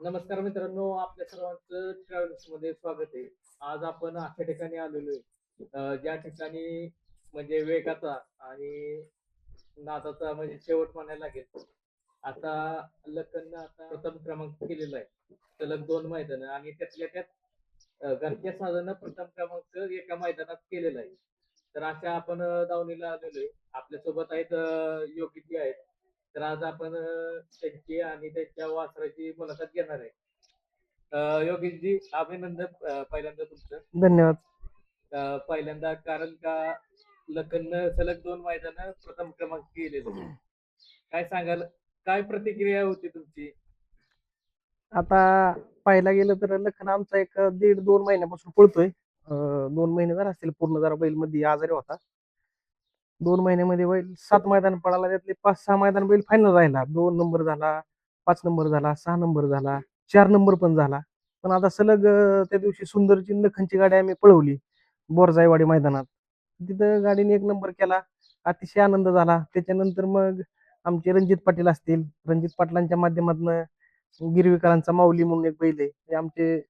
नमस्कार मित्रांनो, आपल्या सर्वांचं ट्रॅव्हल्स मध्ये स्वागत आहे. आज आपण अशा ठिकाणी आलेलो आहे, ज्या ठिकाणी म्हणजे वेगाचा आणि नादाचा म्हणजे शेवट म्हणायला लागेल. आता लखननं आता प्रथम क्रमांक केलेला आहे. सलग 2 मैदानं आणि त्यातल्या त्यात घरच्या साधारण प्रथम क्रमांक एका मैदानात केलेला आहे. तर अशा आपण दावणीला आलेलो आहे. आपल्यासोबत आहेत योगीजी आहेत. तर आज आपण त्यांची आणि त्यांच्या वासराची मुलाखत घेणार आहे. योगेशजी अभिनंदन पहिल्यांदा तुमचं. धन्यवाद. पहिल्यांदा कारण का लखननं सलग 2 मैदानं प्रथम क्रमांक केलेलं. काय सांगाल? काय प्रतिक्रिया होती तुमची? आता पाहायला गेलं तर लखन आमचा एक 1.5-2 महिन्यापासून पळतोय. 2 महिने जरा असतील पूर्ण, जरा बैल मध्ये आजारी होता. 2 महिन्यामध्ये बैल 7 मैदान पळाला, त्यातले 5-6 मैदान बैल फायनल राहिला. 2 नंबर झाला, 5 नंबर झाला, 6 नंबर झाला, 4 नंबर पण झाला. पण आता सलग त्या दिवशी सुंदरची आणि लखनची गाडी आम्ही पळवली बोरजाईवाडी मैदानात. तिथं गाडीने 1 नंबर केला. अतिशय आनंद झाला. त्याच्यानंतर मग आमचे रणजित पाटील असतील, रणजित पाटलांच्या माध्यमातून गिरवीकरांचा माऊली म्हणून एक बैल आहे, ते आमचे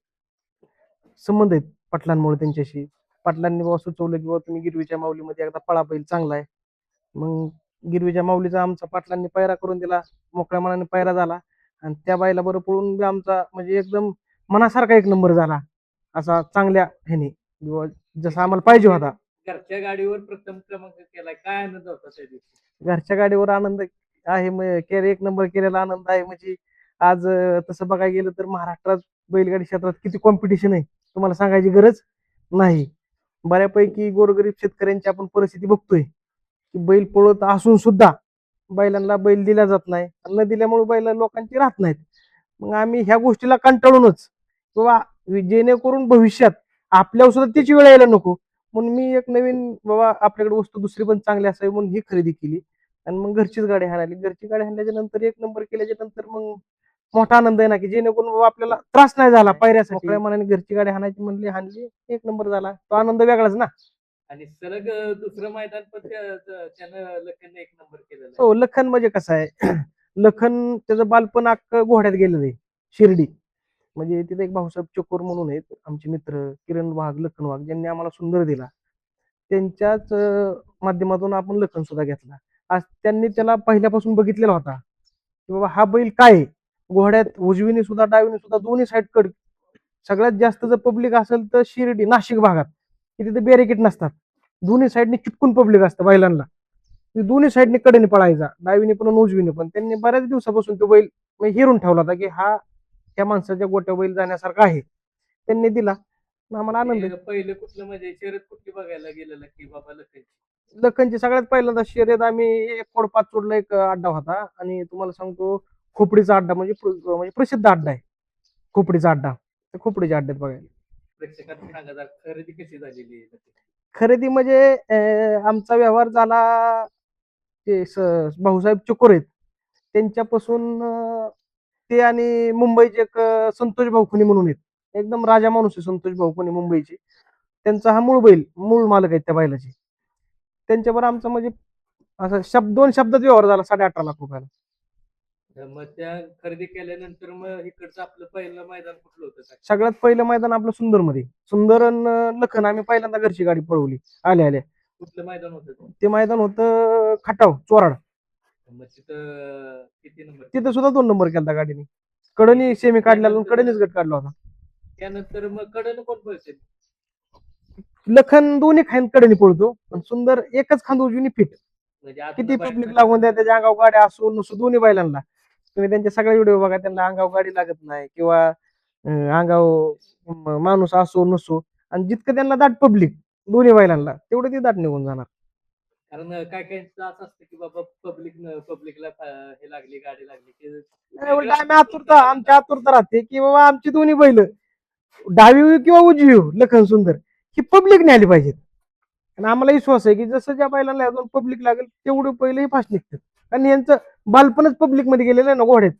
संबंध आहेत पाटलांमुळे त्यांच्याशी. पाटलांनी बाबा सुचवलं की बाबा तुम्ही गिरवीच्या माऊलीमध्ये एकदा पळा, बैल चांगला आहे. मग गिरवीच्या माऊलीचा आमचा पाटलांनी पायरा करून दिला, मोकळ्या मनाने पायरा झाला. आणि त्या बायला बरं पळून बी आमचा म्हणजे एकदम मनासारखा 1 नंबर झाला, असा चांगल्या ह्याने जसा आम्हाला पाहिजे होता. घरच्या गाडीवर प्रथम क्रमांक केलाय, काय आनंद होता त्या दिवशी? घरच्या गाडीवर आनंद आहे, 1 नंबर केलेला आनंद आहे. म्हणजे आज तसं बघायला गेलं तर महाराष्ट्रात बैलगाडी क्षेत्रात किती कॉम्पिटिशन आहे तुम्हाला सांगायची गरज नाही. बऱ्यापैकी गोरगरीब शेतकऱ्यांची आपण परिस्थिती बघतोय की बैल पळत असून सुद्धा बैलांना बैल दिला जात नाही, न दिल्यामुळे बैल लोकांची राहत नाहीत. मग आम्ही ह्या गोष्टीला कंटाळूनच किंवा जेणेकरून भविष्यात आपल्यावर सुद्धा त्याची वेळ यायला नको म्हणून मी एक नवीन बाबा आपल्याकडे वस्तू दुसरी पण चांगली असावी म्हणून ही खरेदी केली. आणि मग घरचीच गाडी हाणाली. घरची गाडी हाणल्याच्या नंतर 1 नंबर केल्याच्या नंतर मग मोठा आनंद आहे ना, की जेणेकरून बाबा आपल्याला त्रास नाही झाला पायऱ्यासाठी. मोकळ्या मनाने घरची गाडी हाणायची म्हणली, हाणली, 1 नंबर झाला. तो आनंद वेगळाच ना. आणि सलग दुसरं मैदान पण त्यानं लखननं 1 नंबर केलेला आहे. हो, लखन म्हणजे कसं आहे लखन त्याचं बालपण अख्खं घोड्यात गेलेलं आहे, शिर्डी. म्हणजे तिथे एक भाऊसाहेब चकोर म्हणून आहेत आमचे मित्र, किरण वाघ, लखन वाघ, ज्यांनी आम्हाला सुंदर दिला. त्यांच्याच माध्यमातून आपण लखन सुद्धा घेतला. आज त्यांनी त्याला पहिल्यापासून बघितलेला होता की बाबा हा बैल काय आहे. घोड्यात उजवीने सुद्धा डावीने सुद्धा दोन्ही साईड कड. सगळ्यात जास्त जर पब्लिक असेल तर शिर्डी नाशिक भागात, की तिथे बॅरिकेड नसतात, दोन्ही साईडने चिटकून पब्लिक असतं बैलांना. दोन्ही साईडने कडेने पळायचा, डावीने पण आणि उजवीने पण. त्यांनी बऱ्याच दिवसापासून तो बैल हेरून ठेवला होता की हा त्या माणसाच्या गोट्या बैल जाण्यासारखा आहे. त्यांनी दिला, आम्हाला आनंद आहे. पहिले कुठलं म्हणजे शर्यत कुठली बघायला गेलेलं की बाबा लखनची? लखनची सगळ्यात पहिल्यांदा शर्यत आम्ही एक खोडपाचोडला एक अड्डा होता, आणि तुम्हाला सांगतो खोपडीचा अड्डा म्हणजे म्हणजे प्रसिद्ध अड्डा आहे खोपडीचा अड्डा. तर खोपडीच्या अड्ड्यात बघायला प्रेक्षकांना सांगा जरा खरेदी कशी झालेली आहे? खरेदी म्हणजे आमचा व्यवहार झाला ते भाऊसाहेब चकोर आहेत त्यांच्यापासून. ते आणि मुंबईचे एक संतोष भाऊ खुनी म्हणून आहेत, एकदम राजा माणूस आहे संतोष भाऊ खुनी मुंबईचे. त्यांचा हा मूळ बैल, मूळ मालक आहेत त्या बैलाचे. त्यांच्यावर आमचा म्हणजे असं दोन शब्दात व्यवहार झाला 18.5 लाख रुपयाला. मग त्या खरेदी केल्यानंतर मग इकडचं आपलं पहिलं मैदान कुठलं होतं? सगळ्यात पहिलं मैदान आपलं सुंदर मध्ये, सुंदर लखन आम्ही पहिल्यांदा घरची गाडी पळवली आल्या आल्या. कुठलं मैदान होतं ते मैदान होतं खटाव चोराड. मग तिथं किती नंबर? तिथं सुद्धा 2 नंबर केला गाडीने. कडनी सेमी काढलेला, कडेनेच गट काढला होता. त्यानंतर मग कडन कोण पळते? लखन दोन्ही खांद कडेने पळतो, पण सुंदर एकच खांद उजवीने फिट. म्हणजे किती पब्लिक लागून द्या त्याच्या अंगावर गाड्या असो नसो, दोन्ही बैलांना तुम्ही त्यांचे सगळे व्हिडिओ बघा, त्यांना अंगावर गाडी लागत नाही किंवा अंगावर माणूस असो नसो. आणि जितकं त्यांना दाट पब्लिक दोन्ही बैलांना, तेवढं ती दाट निघून जाणार. कारण काय काय असं असतं की बाबा पब्लिकला हे लागली, गाडी लागली की आमची आतुरता राहते की बाबा आमची दोन्ही बैल डावी किंवा उजवी लखन सुंदर ही पब्लिक न्यायला पाहिजेत. आणि आम्हाला विश्वास आहे की जसं ज्या बैलांना अजून पब्लिक लागेल तेवढं पहिलेही फास्ट निघतात. आणि यांचं बालपणच पब्लिक मध्ये गेलेलं आहे ना घोड्यात.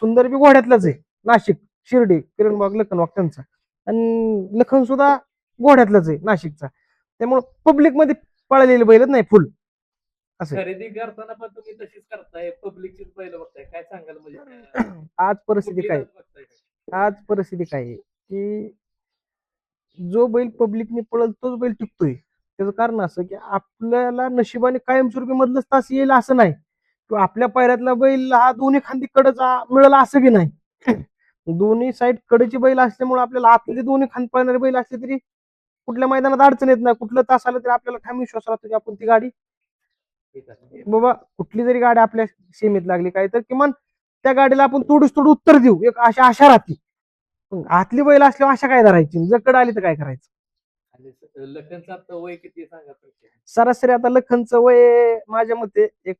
सुंदर बी घोड्यातलाच आहे, नाशिक शिर्डी किरण वाघ लखन वाघ त्यांचा. आणि लखन सुद्धा घोड्यातलाच आहे नाशिकचा. त्यामुळे पब्लिक मध्ये पळालेले बैलच नाही फुल असं. खरेदी करताना पण तुम्ही तशीच करताय, पब्लिकचीच बैल बघताय, काय सांगाल म्हणजे आज परिस्थिती काय, आज परिस्थिती काय आहे की जो बैल पब्लिकने पळल तोच बैल टिकतोय. त्याचं कारण असं की आपल्याला नशिबाने कायमस्वरूपी मधलंच तास येईल असं नाही किंवा आपल्या पायऱ्यातला बैल हा दोन्ही खांदी कडचा मिळाला असं की नाही. दोन्ही साईड कडेची बैल असल्यामुळे आपल्याला आतले दोन्ही खांद पळणारे बैल असले तरी कुठल्या मैदानात अडचण येत नाही. कुठलं तास आलं तरी आपल्याला ठाम विश्वास राहतो की आपण ती गाडी ठीक आहे. बाबा कुठली जरी गाडी आपल्या सीमेत लागली काय तर किमान त्या गाडीला आपण तोडूस तोड उत्तर देऊ एक अशा आशा राहते. मग आतली बैल असल्यावर आशा काय धरायची जर कड आली तर काय करायचं. आणि लखनचं आता वय किती सांगा पडते? सरासरी आता लखनचं वय माझ्या मते एक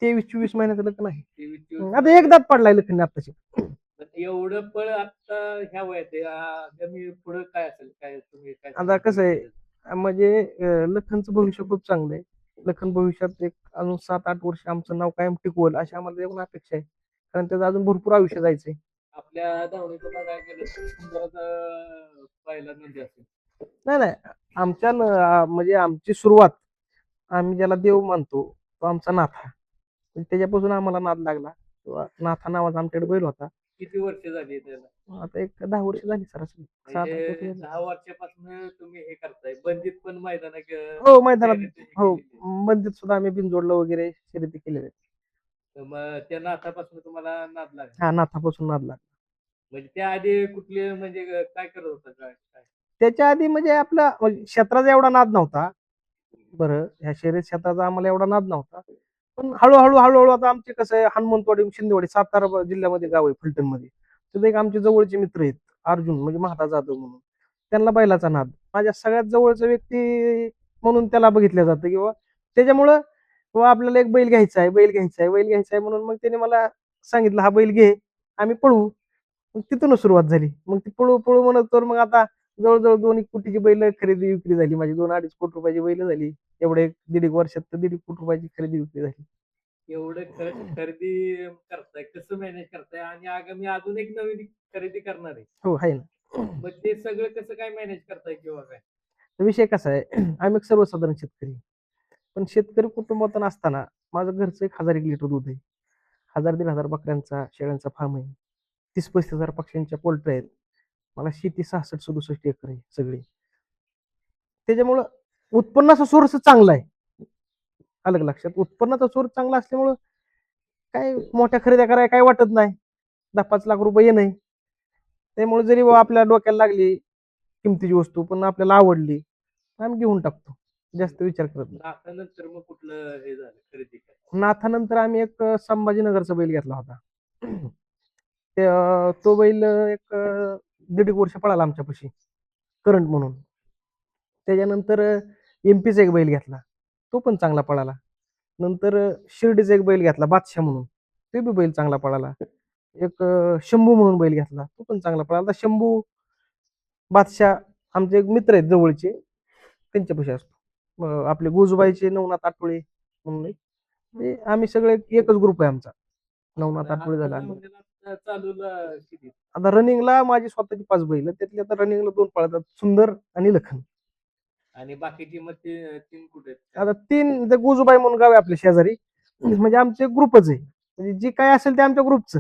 23-24 महिन्याचं लखन आहे. 23-24 आता एक दात पडलाय लखन आताशी. पण एवढं पळ आता ह्या वयात आहे. आगामी पुढं काय असेल, काय तुम्ही काय आता कसं आहे म्हणजे लखनचं भविष्य खूप चांगलं आहे. लखन भविष्यात एक अजून 7-8 वर्ष आमचं नाव कायम टिकवल अशी आम्हाला एकूण अपेक्षा आहे. कारण त्याचं अजून भरपूर आयुष्य जायचंय. आपल्या धावणीचं बघायला गेलं तर सुंदरच पहिला नंदी असेल. नाही नाही आमच्या म्हणजे आमची सुरुवात आम्ही ज्याला देव मानतो तो आमचा नाथा. म्हणजे त्याच्यापासून आम्हाला नाद लागला किंवा नाथा नावाचा आमच्याकडे बैल होता. किती वर्ष झाली त्याला? आता एक 10 वर्ष झाली सरासरी 7-8 वर्ष म्हणजे झाली. 10 वर्षापासून तुम्ही हे करताय, बंदीत पण मैदान हो मैदानात हो मंदिर सुद्धा आम्ही बिनजोडलं वगैरे शर्यती केलेल्या आहेत. मग त्या नाथापासून तुम्हाला नाद लागला. हा नाथापासून नाद लागला. म्हणजे त्या आधी कुठले म्हणजे काय करत होता काय? त्याच्या आधी म्हणजे आपला म्हणजे क्षेत्राचा एवढा नाद नव्हता. बरं ह्या शर्यत क्षेत्राचा आम्हाला एवढा नाद नव्हता. पण हळूहळू आता आमचे कसं आहे हनुमंतवाडी शिंदेवाडी सातारा जिल्ह्यामध्ये गाव आहे फलटणमध्ये. तिथे एक आमचे जवळचे मित्र आहेत अर्जुन म्हणजे महादा जाधव म्हणून. त्यांना बैलाचा नाद. माझ्या सगळ्यात जवळचा व्यक्ती म्हणून त्याला बघितलं जातं किंवा त्याच्यामुळं किंवा आपल्याला एक बैल घ्यायचा आहे, बैल घ्यायचा आहे, बैल घ्यायचा आहे म्हणून मग त्याने मला सांगितलं हा बैल घे आम्ही पळवू. मग तिथूनच सुरुवात झाली. मग ती पळू पळू म्हणत तर मग आता जवळजवळ 2 कोटीची बैल खरेदी विक्री झाली माझी 2-2.5 कोटी रुपयाची बैल झाली. एवढे 1.5 वर्षात तर 1.5 कोटी रुपयाची खरेदी विक्री झाली. एवढं खरेदी करताय, कसं मॅनेज करताय आणि आगामी अजून एक नवीन खरेदी करणार आहे. हो आहे ना. मग ते सगळं कसं काय मॅनेज करताय किंवा काय? विषय कसा आहे आम्ही एक सर्वसाधारण शेतकरी. पण शेतकरी कुटुंबातून असताना माझं घरचं 1,000 लिटर दूध आहे. 1,000-1,500 बकऱ्यांचा शेळ्यांचा फार्म आहे. 30-35 हजार पक्ष्यांच्या पोल्ट्री आहेत. मला शेती 66-67 एकर आहे सगळी. त्याच्यामुळं उत्पन्नाचा सोर्स चांगला आहे. आलं का लक्षात? उत्पन्नाचा सोर्स चांगला असल्यामुळं काय मोठ्या खरेद्या करायला काय वाटत नाही. 10-5 लाख रुपये येणं. त्यामुळे जरी आपल्या डोक्याला लागली किमतीची वस्तू पण आपल्याला आवडली आम्ही घेऊन टाकतो. जास्त विचार करत नाही. नाथानंतर मग कुठलं हे झालं खरेदी काय? नाथानंतर आम्ही एक संभाजीनगरचा बैल घेतला होता. तो बैल एक 1.5 वर्ष पळाला आमच्यापाशी करंट म्हणून. त्याच्यानंतर एमपीचा एक बैल घेतला. तो पण चांगला पळाला. नंतर शिर्डीचा एक बैल घेतला बादशाह म्हणून. ते बी बैल चांगला पळाला. एक शंभू म्हणून बैल घेतला. तो पण चांगला पळाला. आता शंभू, बादशाह आमचे एक मित्र आहेत जवळचे त्यांच्यापाशी असतो. आपले गोजूबाईचे नवनाथ आठवळे म्हणून एक. म्हणजे आम्ही सगळे एकच ग्रुप आहे आमचा. नवनाथ आठवळे झाला आम्ही. चालूला किती? आता रनिंगला माझी स्वतःची 5 बैल आहेत. त्यातली आता रनिंगला 2 पळतात सुंदर आणि लखन. आणि बाकीची मग ते 3 कुठे आहेत? आता 3 ते गोजूबाई म्हणून गाव आहे आपल्या शेजारी. म्हणजे आमचे ग्रुपच आहे. म्हणजे जे काय असेल ते आमच्या ग्रुपचं.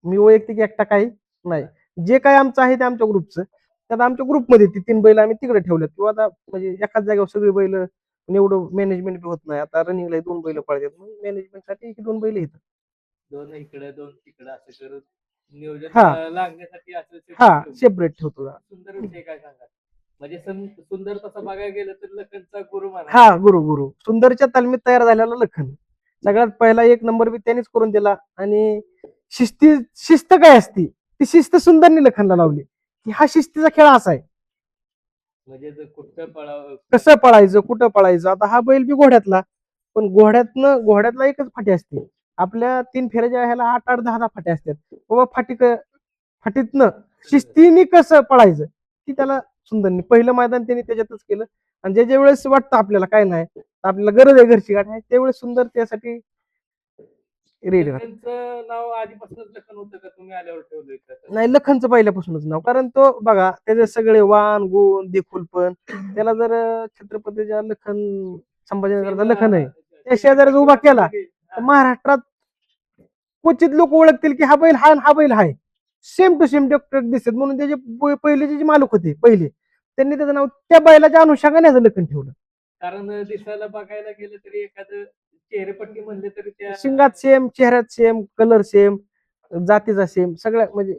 मी वैयक्तिक एकटा काही नाही. जे काय आमचं आहे ते आमच्या ग्रुपचं. त्यात आमच्या ग्रुपमध्ये ती 3 बैल आम्ही तिकडे ठेवलेत किंवा आता म्हणजे एकाच जागेवर सगळी बैल एवढं मॅनेजमेंट बी होत नाही. आता रनिंगला 2 बैल पळतात. मॅनेजमेंटसाठी 2 बैल येतात. 2 इकडे 2 तिकडे असं करून नियोजन हा. लागण्यासाठी असं हा ठेवलं. सेपरेट ठेवतो. सुंदर विषय काय सांगा? म्हणजे सुंदर तसं बघायला गेलं तर लखनचा गुरु म्हणा. हा गुरु सुंदरच्या तालमीत तयार झालेला लखन सगळ्यात पहिला 1 नंबर बी त्यानेच करून दिला आणि शिस्त काय असती ती शिस्त सुंदरनी लखनला लावली की हा शिस्तीचा खेळ असा आहे. म्हणजे कुठं पळावं, कसं पळायचं कुठं पळायचं. आता हा बैल बी घोड्यातला पण घोड्यातला एकच फाटी असते. आपल्या 3 फेऱ्याच्या ह्याला 8-8 10-10 फाट्या असतात. बाबा फाटीतनं शिस्तीने कसं पळायचं ती त्याला सुंदरनी पहिलं मैदान त्यांनी त्याच्यातच केलं. आणि ज्या वेळेस वाटतं आपल्याला काय नाही आपल्याला गरज आहे घरची गाडी आहे त्यावेळेस सुंदर त्यासाठी रेडी राहत. लखनचं नाव आधीपासूनच लखन होतं का तुम्ही आल्यावर ठेवलंय का? नाही लखनचं पहिल्यापासूनच नाव कारण तो बघा त्याचे सगळे वाण गुण देखूल पण त्याला जर छत्रपतीच्या लखन संभाजीनगरचा लखन आहे त्या शेजारी उभा केला तर महाराष्ट्रात क्वचित लोक ओळखतील की हा बैल हा बैल आहे. सेम टू सेम डॉक्टर दिसत म्हणून त्याचे पहिलेचे जे मालक होते पहिले त्यांनी त्याचं नाव त्या बैलाच्या अनुषंगाने याचं लखन ठेवलं. कारण दिसायला बघायला गेलं तरी एखादं चेहरेपट्टी म्हणले तरी त्या शिंगात सेम, चेहऱ्यात सेम, कलर सेम, जातीचा सेम, सगळ्या म्हणजे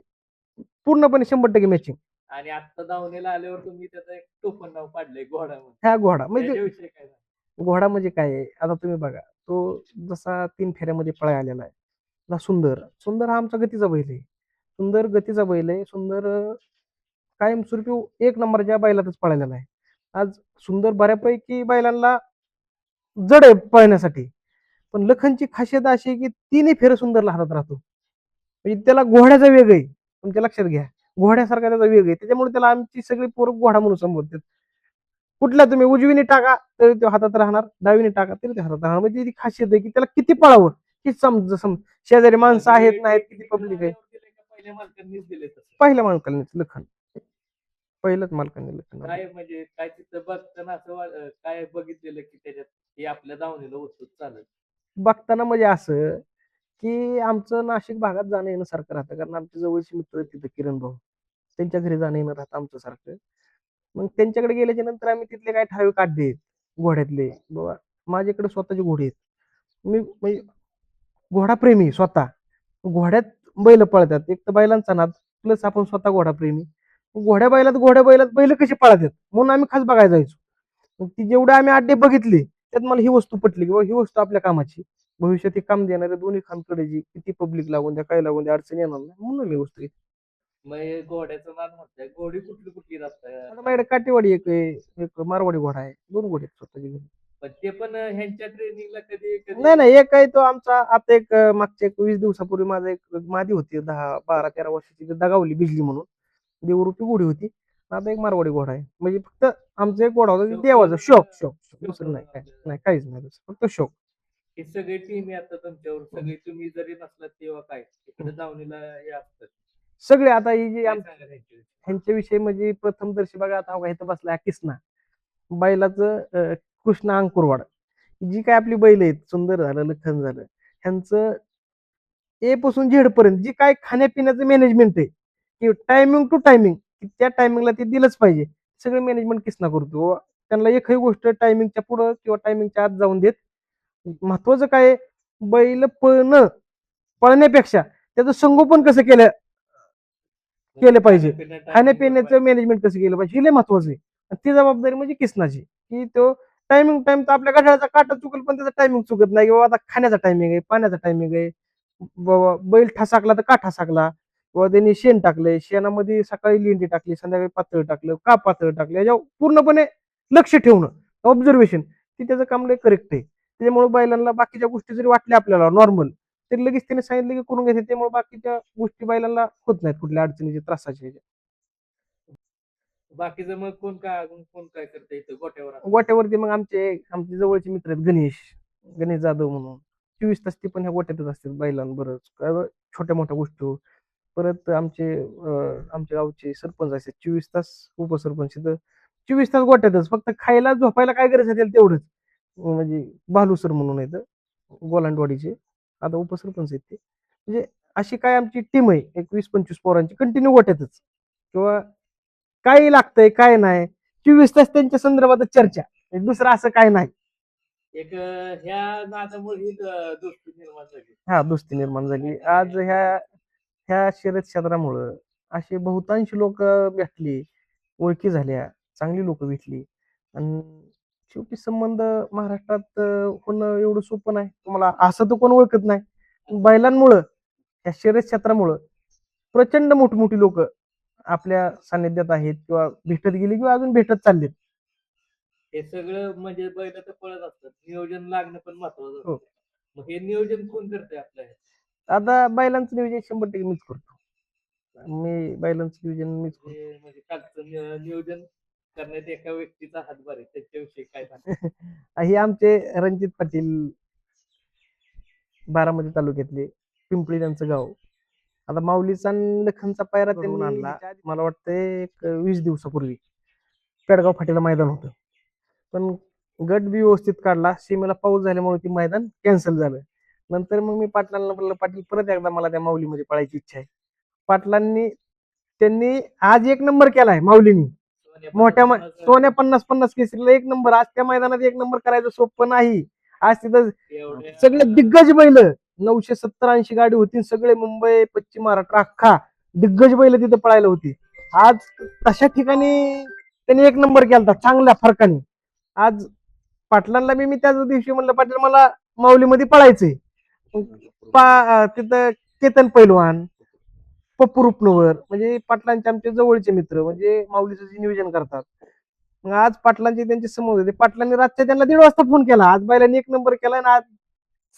पूर्णपणे 100% मॅचिंग. आणि आता दावणीला आल्यावर तुम्ही त्याचं एक टोपण नाव पाडलंय घोडा म्हणून. ह्या घोडा म्हणजे त्याच्याविषयी काय सांगाल? घोडा म्हणजे काय आहे, आता तुम्ही बघा तो जसा 3 फेऱ्यामध्ये पळा आलेला आहे. आता सुंदर सुंदर हा आमचा गतीचा बैल आहे. सुंदर गतीचा बैल आहे. सुंदर कायमस्वरूपी एक नंबरच्या बैलातच पळालेला आहे. आज सुंदर बऱ्यापैकी बैलांना जड आहे पळण्यासाठी. पण लखनची खासियत अशी आहे की तिन्ही फेरे सुंदरला हातात राहतो. म्हणजे त्याला घोड्याचा वेग आहे. तुमच्या लक्षात घ्या. घोड्यासारखा त्याचा वेग आहे. त्याच्यामुळे त्याला आमची सगळी पोरं घोडा म्हणून संबोधतात. कुठल्या तुम्ही उजवीने टाका तरी तो हातात राहणार, डावीने टाका तरी ते हातात राहणार. म्हणजे ती खासियत आहे की त्याला किती पळावं हे समज शेजारी माणसं आहेत नाहीत, किती पब्लिक आहे. आल्यावर दिलंय का पहिल्या मालकांनीच दिले तसं? पहिल्या मालकांनीच लखन, पहिल्याच मालकांनी लखन आणलं. काय म्हणजे काय तिथं बघताना असं काय बघितलेलं की त्याच्यात हे आपल्या दावणीला उत्सुक चालेल? बघताना म्हणजे असं की आमचं नाशिक भागात जाणं येणं सारखं राहतं, कारण आमचे जवळचे मित्र आहेत तिथं किरण भाऊ, त्यांच्या घरी जाणं येणं राहतं आमचं सारखं. मग त्यांच्याकडे गेल्याच्या नंतर आम्ही तिथले काही ठराविक अड्डे आहेत घोड्यातले, बाबा माझ्याकडे स्वतःचे घोडे आहेत. मी म्हणजे घोडाप्रेमी स्वतः. घोड्यात बैल पळतात. एक तर बैलांचा नाद प्लस आपण स्वतः घोडाप्रेमी. घोड्या बैलात बैल कशी पळतात म्हणून आम्ही खास बघायला जायचो. मग ती जेवढे आम्ही अड्डे बघितले त्यात मला ही वस्तू पटली की बाबा ही वस्तू आपल्या कामाची. भविष्यात हे काम देणारे दोन्ही खांदकडेची किती पब्लिक लागून द्या, काय लागून द्या, अडचण येणार नाही म्हणून मी वस्तू घेतली. मग हे घोड्याचं नाद म्हणताय, घोडी कुठली कुठली आता राहतात? माझ्याकडे काटेवाडी एक आहे, एक मारवाडी घोडा आहे, 2 घोडे आहेत स्वतःचे घरी. पण ते पण ह्यांच्या ट्रेनिंगला कधी कधी नाही नाही, एक आहे तो आमचा आता एक मागच्या एक 20 दिवसापूर्वी माझा एक मादी होती 10-12-13 वर्षाची, ती दगावली भिजली म्हणून देवरूपी घोडी होती. आता एक मारवाडी घोडा आहे. म्हणजे फक्त आमचा एक घोडा होता ते शौक देवाचा म्हणून शौक शौक शौक. शौक दुसरं म्हणून नाही काय आपल्याला नाही, काहीच नाही दुसरं, फक्त शौक. ही सगळी टीम आहे आता तुमच्यावर, सगळी तुम्ही जरी नसलात तेव्हा काय इकडे दावणीला हे असतं. सगळे आता ही जी काय सांगा ह्यांच्याविषयी? ह्यांच्याविषयी म्हणजे प्रथमदर्शी बघा, आता हा इथं बसला किसना बैलाचं कृष्णा अंकुरवाड. जी काय आपली बैल आहेत, सुंदर झालं, लखन झालं, ह्यांचं ए पासून झेड पर्यंत जी काय खाण्यापिण्याचं मॅनेजमेंट आहे की टायमिंग टू टायमिंग, त्या टायमिंगला ते दिलंच पाहिजे, सगळं मॅनेजमेंट किसना करतो. त्यांना एकही गोष्ट टायमिंगच्या पुढं किंवा टायमिंगच्या आत जाऊन देत. महत्वाचं काय आहे, बैल पळण्यापेक्षा त्याचं संगोपन कसं केलं पाहिजे, खाण्यापिण्याचं मॅनेजमेंट कसं केलं पाहिजे, हे लय महत्वाचं आहे. आणि ती जबाबदारी म्हणजे किसनाची, की तो टायमिंग टाइम तर आपल्या घड्याळाचा काटा चुकल पण त्याचा टायमिंग चुकत नाही, की बाबा आता खाण्याचा टायमिंग आहे, पाण्याचा टायमिंग आहे. बाबा बैल ठसाकला तर का ठसाकला, किंवा त्यांनी शेण टाकलंय, शेणामध्ये सकाळी लेंडी टाकली, संध्याकाळी पातळ टाकलं का पातळ टाकलं, याच्यावर पूर्णपणे लक्ष ठेवणं, ऑब्झर्वेशन, ती त्याचं काम लय करेक्ट आहे. त्याच्यामुळे बैलांना बाकीच्या गोष्टी जरी वाटल्या आपल्याला नॉर्मल तरी लगेच त्याने सांगितलं की करून घ्यायचे. त्यामुळे बाकीच्या गोष्टी बैलांना होत नाहीत कुठल्या अडचणीचे त्रासाचे. बाकीचं मग कोण काय अजून कोण काय करतं इथं गोट्यावर असं? गोट्यावरती मग आमचे जवळचे मित्र आहेत गणेश जाधव म्हणून, 24 तास ते पण ह्या गोट्यातच असतात बैलांबरोबर छोट्या मोठ्या गोष्टी. परत आमच्या गावचे सरपंच असतात 24 तास, उपसरपंच तर 24 तास गोट्यातच, फक्त खायला झोपायला काय गरज असेल तेवढंच. म्हणजे भालू सर म्हणून आहेत गोलांडवाडीचे, आता उपसरपंच आहेत ते. म्हणजे अशी काय आमची टीम आहे एक 20-25 पोरांची, कंटिन्यू गोट्यातच. किंवा काही लागतंय काय नाही 24 तास त्यांच्या संदर्भात चर्चा, दुसरं असं काय नाही. एक ह्या नादामुळे ही दोस्ती निर्माण झाली. हा, दोस्ती निर्माण झाली आज ह्या ह्या शर्यत क्षेत्रामुळं. असे बहुतांश लोक भेटली, ओळखी झाल्या, चांगली लोक भेटली. आणि शेवटी संबंध महाराष्ट्रात होणं एवढं सोपं नाही. तुम्हाला असं तर कोण ओळखत नाही. बैलांमुळं, या शर्यत क्षेत्रामुळं प्रचंड मोठी लोक आपल्या सानिध्यात आहेत, किंवा भेटत गेली किंवा अजून भेटत चाललेत. हे सगळं म्हणजे बैल तर पळत असतात, नियोजन लागणं पण महत्वाचं हो. असतं. मग हे नियोजन कोण करतंय आपल्या ह्यात? आता बैलांचं नियोजन 100% मीच करतो. बैलांचं नियोजन मीच करतो. म्हणजे कालचं नियोजन करण्यात एका व्यक्तीचा हातभार आहे, त्याच्याविषयी काय सांगा? हे आमचे रणजित पाटील, बारामती तालुक्यातले, पिंपळी त्यांचं गाव. आता माऊलीचा आणि लखनचा पायरा त्यांनी आणला मला वाटतंय एक 20 दिवसापूर्वी. पेडगाव फाटीला मैदान होतं, पण गट बी व्यवस्थित काढला, सीमेला पाऊस झाल्यामुळे ती मैदान कॅन्सल झालं. नंतर मग मी पाटलांना बोललो, पाटील परत एकदा मला त्या माऊलीमध्ये पळायची इच्छा आहे. पाटलांनी त्यांनी आज एक नंबर केलाय माऊलीनी. मोठ्या सोन्या 50-50 केसरीला एक नंबर. आज त्या मैदानात एक नंबर करायचं सोपं नाही. आज तिथं सगळे दिग्गज बैल 970-80 गाडी होती. सगळे मुंबई, पश्चिम महाराष्ट्र अख्खा दिग्गज बैल तिथं पळायला होती. आज तशा ठिकाणी त्यांनी एक नंबर केला चांगल्या फरकाने. आज पाटलांना मी त्याच दिवशी म्हणलं, पाटील मला माऊलीमध्ये पळायचंय. तिथं केतन पैलवान, पप्पू रुपनवर म्हणजे पाटलांचे आमचे जवळचे मित्र म्हणजे माऊलीचं जे नियोजन करतात. मग आज पाटलांचे त्यांचे समोर होते. पाटलांनी रातच्या त्यांना 1:30 वाजता फोन केला. आज बैलांनी एक नंबर केला आणि आज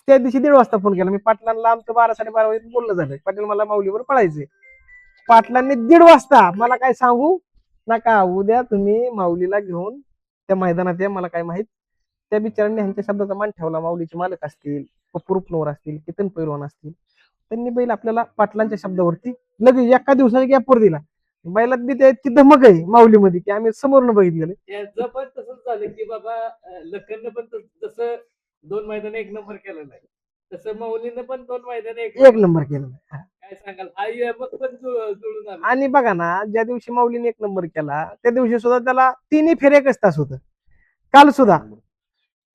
त्या दिवशी 1:30 वाजता फोन केला. मी पाटलांना आमचं 12-12:30 वाजता बोलणं झालं, पाटील मला माऊलीवर पळायचंय. पाटलांनी 1:30 वाजता मला काय सांगू नका, उद्या तुम्ही माऊलीला घेऊन त्या मैदानात या, मला काय माहित. त्या बिचारांनी ह्यांच्या शब्दाचा मान ठेवला. माऊलीचे मालक असतील, पप्पू रुपनवर असतील, केतन पैलवान असतील, त्यांनी बैल आपल्याला पाटलांच्या शब्दावरती लगेच एका दिवसाच्या गॅपवर दिला. बैलात बी ती धमक आहे माऊलीमध्ये की आम्ही समोरनं बघितलेलं. त्यांचं पण तसंच झालं की बाबा लखननं पण जसं 2 मैदान एक नंबर केलेलं आहे, तसं माऊलीनं पण 2 मैदान एक एक नंबर केलेला. काय सांगाल, हा यमक पण जुळून आला. आणि बघा ना, ज्या दिवशी माऊलीने एक नंबर केला त्या दिवशी सुद्धा त्याला 3 फेरे 1 तास होतं. काल सुद्धा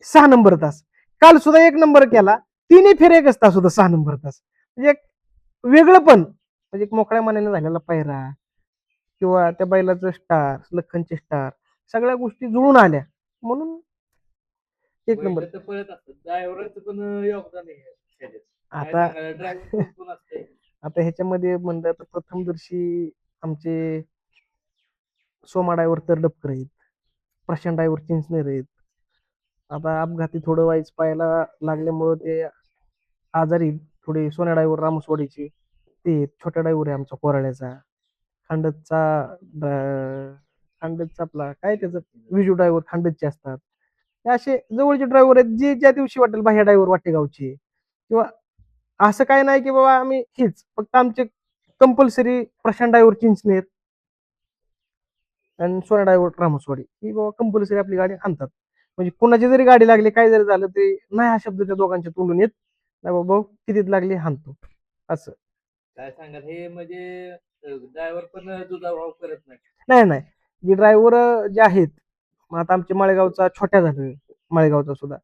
6 नंबर तास. काल सुद्धा 1 नंबर केला, 3 फेरे 1 तास होतं, 6 नंबर तास. म्हणजे एक वेगळं पण म्हणजे एक मोकळ्या मनाने झालेला पायरा किंवा त्या बैलाचं स्टार, लखनचे स्टार, सगळ्या गोष्टी जुळून आल्या म्हणून एक नंबर. बैलं तर पळत असतात, ड्रायव्हरांचं पण योगदान आहे त्याच्यात. काय आता सांगाल, ड्रायव्हर पण असते. आता ह्याच्यामध्ये म्हणलं तर प्रथमदर्शी आमचे सोमा ड्रायव्हर तरडपकर आहेत, प्रशांत ड्रायव्हर चिंचनेर आहेत. आता अपघाती थोडं वाईच पायाला लागल्यामुळं ते आजारी थोडे. सोन्या ड्रायव्हर रामसवाडीचे ते आहेत. छोटा ड्रायव्हर आहे आमचा कोराड्याचा. खांडतचा आपला काय त्याचं विजू ड्रायव्हर खांडतचे असतात. हे असे जवळचे ड्रायव्हर आहेत जे ज्या दिवशी वाटेल बाह्या ड्रायव्हर वाटेगावचे किंवा असं काय नाही की बाबा आम्ही हेच फक्त आमचे कंपल्सरी प्रशांत ड्रायव्हर चिंचनेर आणि सोना ड्रायव्हर रामसवाडी ही बाबा कंपल्सरी आपली गाडी आणतात. म्हणजे कोणाची जरी गाडी लागली काय जरी झालं ते नाही हा शब्द त्या दोघांच्या तोंडून येत नाही, बाबा कितीत लागली हाणतो असं. काय सांगाल, हे म्हणजे ड्रायव्हर पण दुजाभाव करत नाही. नाही नाही, जे ड्रायव्हर जे आहेत, मग आता आमच्या माळेगावचा छोट्या झालं, माळेगावचा सुद्धा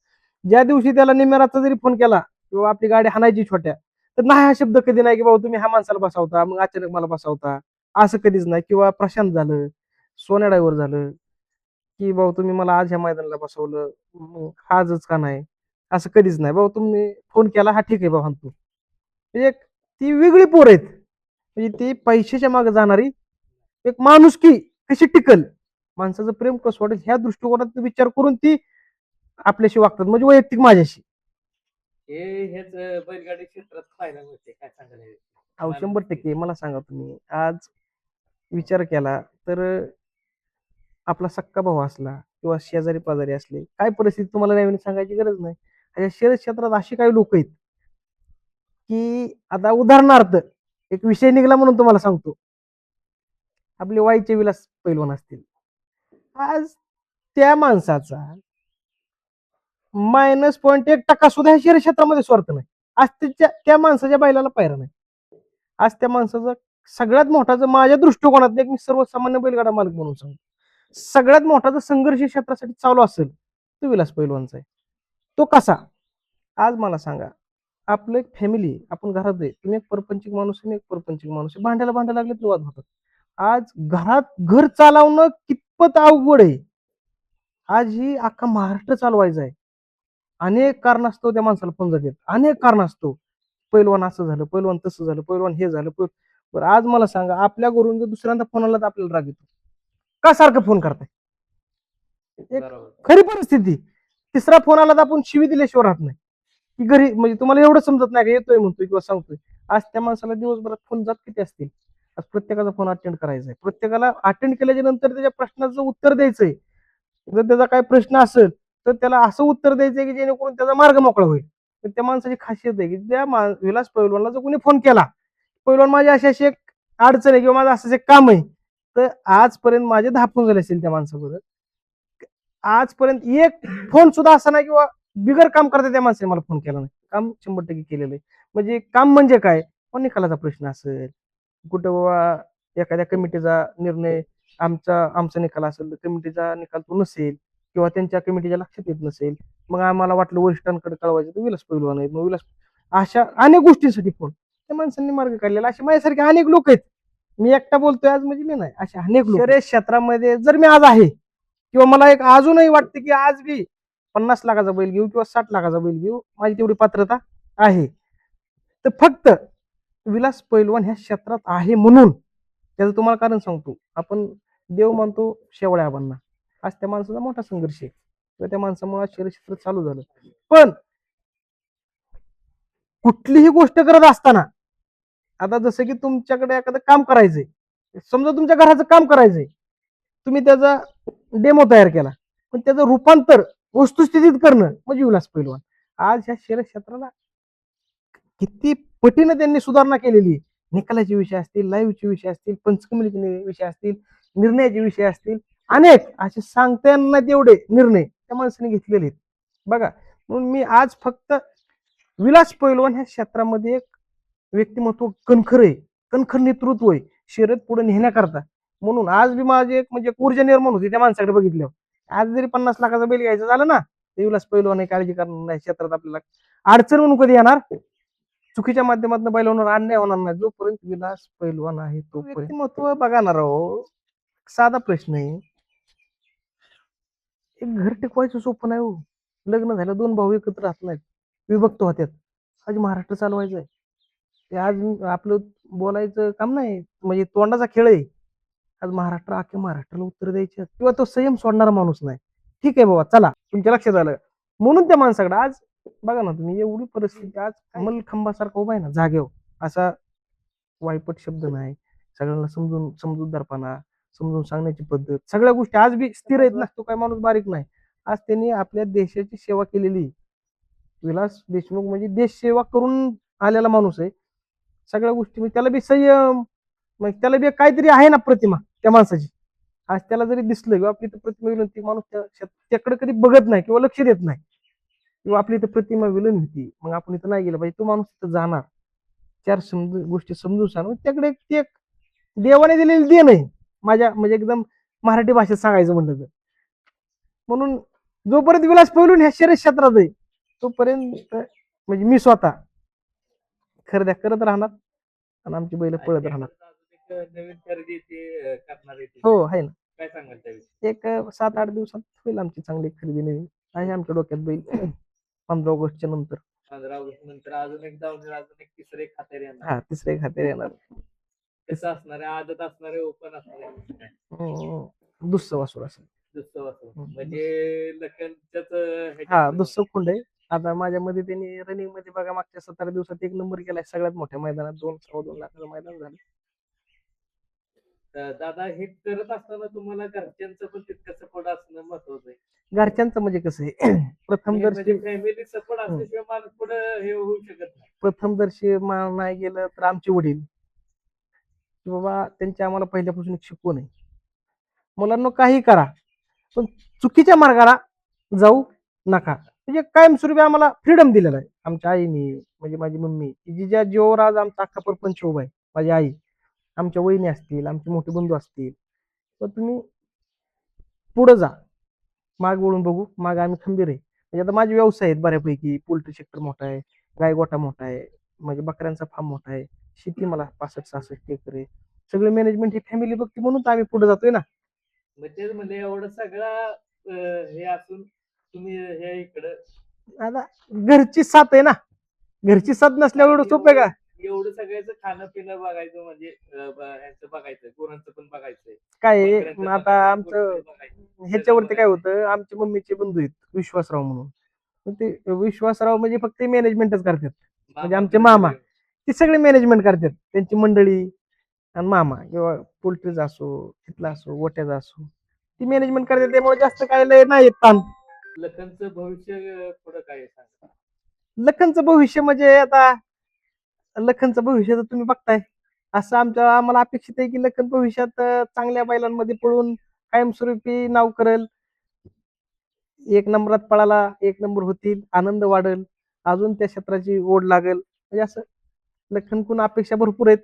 ज्या दिवशी त्याला निमेराचा जरी फोन केला किंवा आपली गाडी हाणायची छोट्या, तर नाही हा शब्द कधी नाही की बाबा तुम्ही ह्या माणसाला बसावता मग अचानक मला बसावता, असं कधीच नाही. किंवा प्रशांत झालं, सोन्या ड्रायव्हर झालं की बाबा तुम्ही मला आज ह्या मैदानाला बसवलं मग आजच का नाही, असं कधीच नाही. बाबा तुम्ही फोन केला, हा ठीक आहे बाबा तू. म्हणजे ती वेगळी पोर आहेत. म्हणजे ती पैशाच्या मागे जाणारी एक माणुसकी कशी टिकल, माणसाचं प्रेम कसं वाटेल ह्या दृष्टिकोनात विचार करून ती आपल्याशी वागतात. म्हणजे वैयक्तिक माझ्याशी हेच बैलगाडी क्षेत्रात पाहायला मिळते. काय सांगाल हे? अहो 100% मला सांगा, तुम्ही आज विचार केला तर आपला सक्का भाऊ असला किंवा शेजारी पाजारी असले, काय परिस्थिती तुम्हाला नवीन सांगायची गरज नाही. आणि शहर क्षेत्रात अशी काही लोक आहेत की आता उदाहरणार्थ एक विषय निघाला म्हणून तुम्हाला सांगतो. आपले वाईचे विलास पैलवान असतील, आज त्या माणसाचा -0.1% सुद्धा ह्या शहर क्षेत्रामध्ये स्वार्थ नाही. आज त्या माणसाच्या बैलाला पायरा नाही. आज त्या माणसाचा सगळ्यात मोठा जर माझ्या दृष्टिकोनात एक मी सर्वसामान्य बैलगाडा मालक म्हणून सांगतो, सगळ्यात मोठा जर संघर्ष क्षेत्रासाठी चालू असेल तो विलास पैलवानचा आहे. तो कसा? आज मला सांगा, आपलं एक फॅमिली, आपण घरात आहे, तुम्ही एक परपंचिक माणूस आहे, मी एक परपंचिक माणूस आहे, भांडायला लागले तर वाद होतात. आज घरात घर चालवणं कितपत अवघड आहे. आज ही अख्खा महाराष्ट्र चालवायचा आहे. अनेक कारणास्तव त्या माणसाला फोन जातात, अनेक कारणास्तव. पैलवान असं झालं, पैलवान तसं झालं, पैलवान हे झालं. बरं आज मला सांगा, आपल्या घरून जर दुसऱ्यांदा फोन आला तर आपल्याला राग येतो का? सारखं फोन करताय, एक खरी परिस्थिती. तिसरा फोन आला तर आपण शिवी दिल्याशिवाय राहत नाही की घरी, म्हणजे तुम्हाला एवढं समजत नाही का येतोय म्हणतोय किंवा सांगतोय. आज त्या माणसाला दिवसभरात फोन जात किती असतील? आज प्रत्येकाचा फोन अटेंड करायचा आहे. प्रत्येकाला अटेंड केल्याच्या नंतर त्याच्या प्रश्नाचं उत्तर द्यायचंय. जर त्याचा काही प्रश्न असेल तर त्याला असं उत्तर द्यायचंय की जेणेकरून त्याचा मार्ग मोकळा होईल. तर त्या माणसाची खासियत आहे की त्या विलास पैलवानला जर कोणी फोन केला, पैलवान माझी अशी अशी एक अडचण आहे किंवा माझं असंच एक काम आहे, तर आजपर्यंत माझे 10 फोन झाले असतील त्या माणसाबरोबर. आजपर्यंत एक फोन सुद्धा असा नाही किंवा बिगर काम करता त्या माणसाने मला फोन केला नाही. काम 100% केलेलं आहे. म्हणजे काम म्हणजे काय? निकालाचा प्रश्न असेल, कुठं बाबा एखाद्या कमिटीचा निर्णय आमचा निकाल असेल तर कमिटीचा निकाल तो नसेल किंवा त्यांच्या कमिटीच्या लक्षात येत नसेल, मग आम्हाला वाटलं वरिष्ठांकडे कळवायचं तर विलास पैलवान आहेत, मग विलास अशा अनेक गोष्टींसाठी फोन त्या माणसांनी मार्ग काढलेला. असे माझ्यासारखे अनेक लोक आहेत. मी एकटा बोलतोय आज म्हणजे मी नाही, असे अनेक लोक शर्यत क्षेत्रामध्ये जर मी आज आहे किंवा मला एक अजूनही वाटतं की आज बी 50 लाखाचा बैल घेऊ किंवा 60 लाखाचा बैल घेऊ, माझी तेवढी पात्रता आहे, तर फक्त विलास पैलवान ह्या क्षेत्रात आहे म्हणून. त्याचं तुम्हाला कारण सांगतो. आपण देव मानतो शेवळ्या आबांना, आज त्या माणसाचा मोठा संघर्ष आहे किंवा त्या माणसामुळे आज शर्यत क्षेत्र चालू झालं. पण कुठलीही गोष्ट करत असताना, आता जसं की तुमच्याकडे एखादं काम करायचंय, समजा तुमच्या घराचं काम करायचंय, तुम्ही त्याचा डेमो तयार केला, पण त्याचं रूपांतर वस्तुस्थितीत करणं म्हणजे विलास पैलवान. आज ह्या शर्यत क्षेत्राला किती पटीनं त्यांनी सुधारणा केलेली आहे. निकालाचे विषय असतील, लाईव्हचे विषय असतील, पंचकमिलीचे विषय असतील, निर्णयाचे विषय असतील, अनेक असे सांगता येणार तेवढे निर्णय त्या माणसाने घेतलेले आहेत बघा. म्हणून मी आज फक्त विलास पैलवान ह्या क्षेत्रामध्ये एक व्यक्तिमत्व कणखर आहे, कणखर नेतृत्व आहे शर्यत पुढे नेण्याकरता. म्हणून आज बी माझी एक म्हणजे ऊर्जा निर्माण होती त्या माणसाकडे बघितल्यावर. आज जरी 50 लाखाचा बैल घ्यायचं झालं ना, तर विलास पैलवान काळजी करणार नाही, क्षेत्रात आपल्याला अडचण म्हणून कधी येणार, चुकीच्या माध्यमातून बैलवानावर अन्याय होणार नाही जोपर्यंत विलास पैलवान आहे तोपर्यंत. व्यक्तिमत्व बघा ना राव, साधा प्रश्न आहे. एक घर टिकवायचं सोपं नाही हो. लग्न झालं, दोन भाऊ एकत्र राहत नाहीत, विभक्त होत्यात. आज महाराष्ट्र चालवायचं आहे, ते आज आपलं बोलायचं काम नाही, म्हणजे तोंडाचा खेळ आहे. आज महाराष्ट्र अख्ख्या महाराष्ट्राला उत्तर द्यायचे किंवा तो संयम सोडणारा माणूस नाही. ठीक आहे बाबा, चला तुमच्या लक्षात आलं म्हणून त्या माणसाकडे आज बघा ना तुम्ही, एवढी परिस्थिती आज मलखंबासारखा उभा आहे ना जागेवर, असा वायपट शब्द नाही, सगळ्यांना समजूतदारपणा, समजून सांगण्याची पद्धत, सगळ्या गोष्टी आज बी स्थिर आहेत ना. तो काय माणूस बारीक नाही. आज त्यांनी आपल्या देशाची सेवा केलेली. विलास देशमुख म्हणजे देश सेवा करून आलेला माणूस आहे. सगळ्या गोष्टी म्हणजे त्याला बी संयम, मग त्याला बी काहीतरी आहे ना प्रतिमा त्या माणसाची. आज त्याला जरी दिसलं किंवा आपली तर प्रतिमा विलन, ती माणूस त्याकडे कधी बघत नाही किंवा लक्ष देत नाही, किंवा आपली तर प्रतिमा विलन होती मग आपण इथं नाही गेलं पाहिजे, तो माणूस तिथं जाणार, चार गोष्टी समजून सांग. त्याकडे ते देवाने दिलेली देण आहे माझ्या, म्हणजे एकदम मराठी भाषेत सांगायचं म्हणलं तर. म्हणून जोपर्यंत विलास पैलवान ह्या शर्यत क्षेत्रात आहे तोपर्यंत म्हणजे मी स्वतः खरेदी करत राहणार आणि आमची बैल पळत राहणार. नवीन खरेदी ते करणार आहे ते. हो आहे ना, काय सांगाल त्याविषयी? एक 7-8 दिवसात होईल आमची चांगली खरेदी नवीन. आहे आमच्या डोक्यात बैल 15 ऑगस्टच्या नंतर. 15 ऑगस्ट नंतर अजून एक जाऊन अजून एक तिसरे खाते येणार. हा, तिसरे खाते येणार. कसं असणार आहे? आदत असणार आहे, ओपन असणार आहे? दुसरं वासूर असेल. दुसरं असं म्हणजे लखनच्याच हा, दुसरं खुंड आहे. आता माझ्या मध्ये त्यांनी रनिंग मध्ये बघा मागच्या 17 दिवसात 1 नंबर केलाय सगळ्यात मोठ्या मैदानात. 2-2.25 लाखाचं मैदान झालं. दादा हे करत असताना तुम्हाला घरच्यांचं पण तितकं सपोर्ट असणं महत्वाचं आहे. घरच्यांचं म्हणजे कसं आहे प्रथमदर्शी फॅमिली सपोर्ट असल्याशिवाय माणूस पुढे हे होऊ शकत नाही. प्रथमदर्शी नाही गेलं तर आमचे वडील, की बाबा त्यांची आम्हाला पहिल्यापासून एक शिकवण आहे, मुलांना काही करा पण चुकीच्या मार्गाला जाऊ नका. म्हणजे कायमस्वरूपी आम्हाला फ्रीडम दिलेला आहे आमच्या आईने, म्हणजे माझी मम्मी, जिच्या जीवावर आज आमचा अख्खा परपंच उभा आहे. माझी आई, आमच्या वहिनी असतील, आमचे मोठे बंधू असतील, तर तुम्ही पुढे जा, माग वळून बघू, माग आम्ही खंबीर आहे. म्हणजे आता माझे व्यवसाय आहेत बऱ्यापैकी, पोल्ट्री सेक्टर मोठा आहे, गायगोठा मोठा आहे, म्हणजे बकऱ्यांचा फार्म मोठा आहे, शेती मला 65-66 एकर आहे. सगळे मॅनेजमेंट ही फॅमिली बघते म्हणून तर आम्ही पुढे जातोय ना. मग तेच म्हणजे एवढं सगळं हे असून तुम्ही हे इकडं आता घरची साथ आहे ना, घरची साथ नसल्यावर एवढं सोपं आहे का? एवढं सगळ्याचं खाणं पिणं बघायचं म्हणजे ह्यांचं बघायचं, गुरांचं पण बघायचंय, काय आहे, बकऱ्यांचं मग आता बघायचं, आमचं गुरांचं बघायचं. ह्याच्यावरती काय होतं, आमच्या मम्मीचे बंधू आहेत विश्वासराव म्हणून. मग ते विश्वासराव म्हणजे फक्त मॅनेजमेंटच करतात, म्हणजे आमचे मामा ते सगळे मॅनेजमेंट करतात, त्यांची मंडळी आणि मामा किंवा पोल्ट्रीचा असो, तिथला असो, गोट्याचा असो, ती मॅनेजमेंट करतात. त्यामुळे जास्त काय लय नाही येत ताण. लखनचं भविष्य पुढं काय आहे सांगा? लखनचं भविष्य म्हणजे आता लखनचं भविष्य तर तुम्ही बघताय, असं आम्हाला अपेक्षित आहे की लखन भविष्यात चांगल्या बैलांमध्ये पळून कायमस्वरूपी नाव करेल, 1 नंबरात पळाला, 1 नंबर होतील, आनंद वाढेल, अजून त्या क्षेत्राची ओढ लागेल. म्हणजे असं लखनकडून अपेक्षा भरपूर आहेत.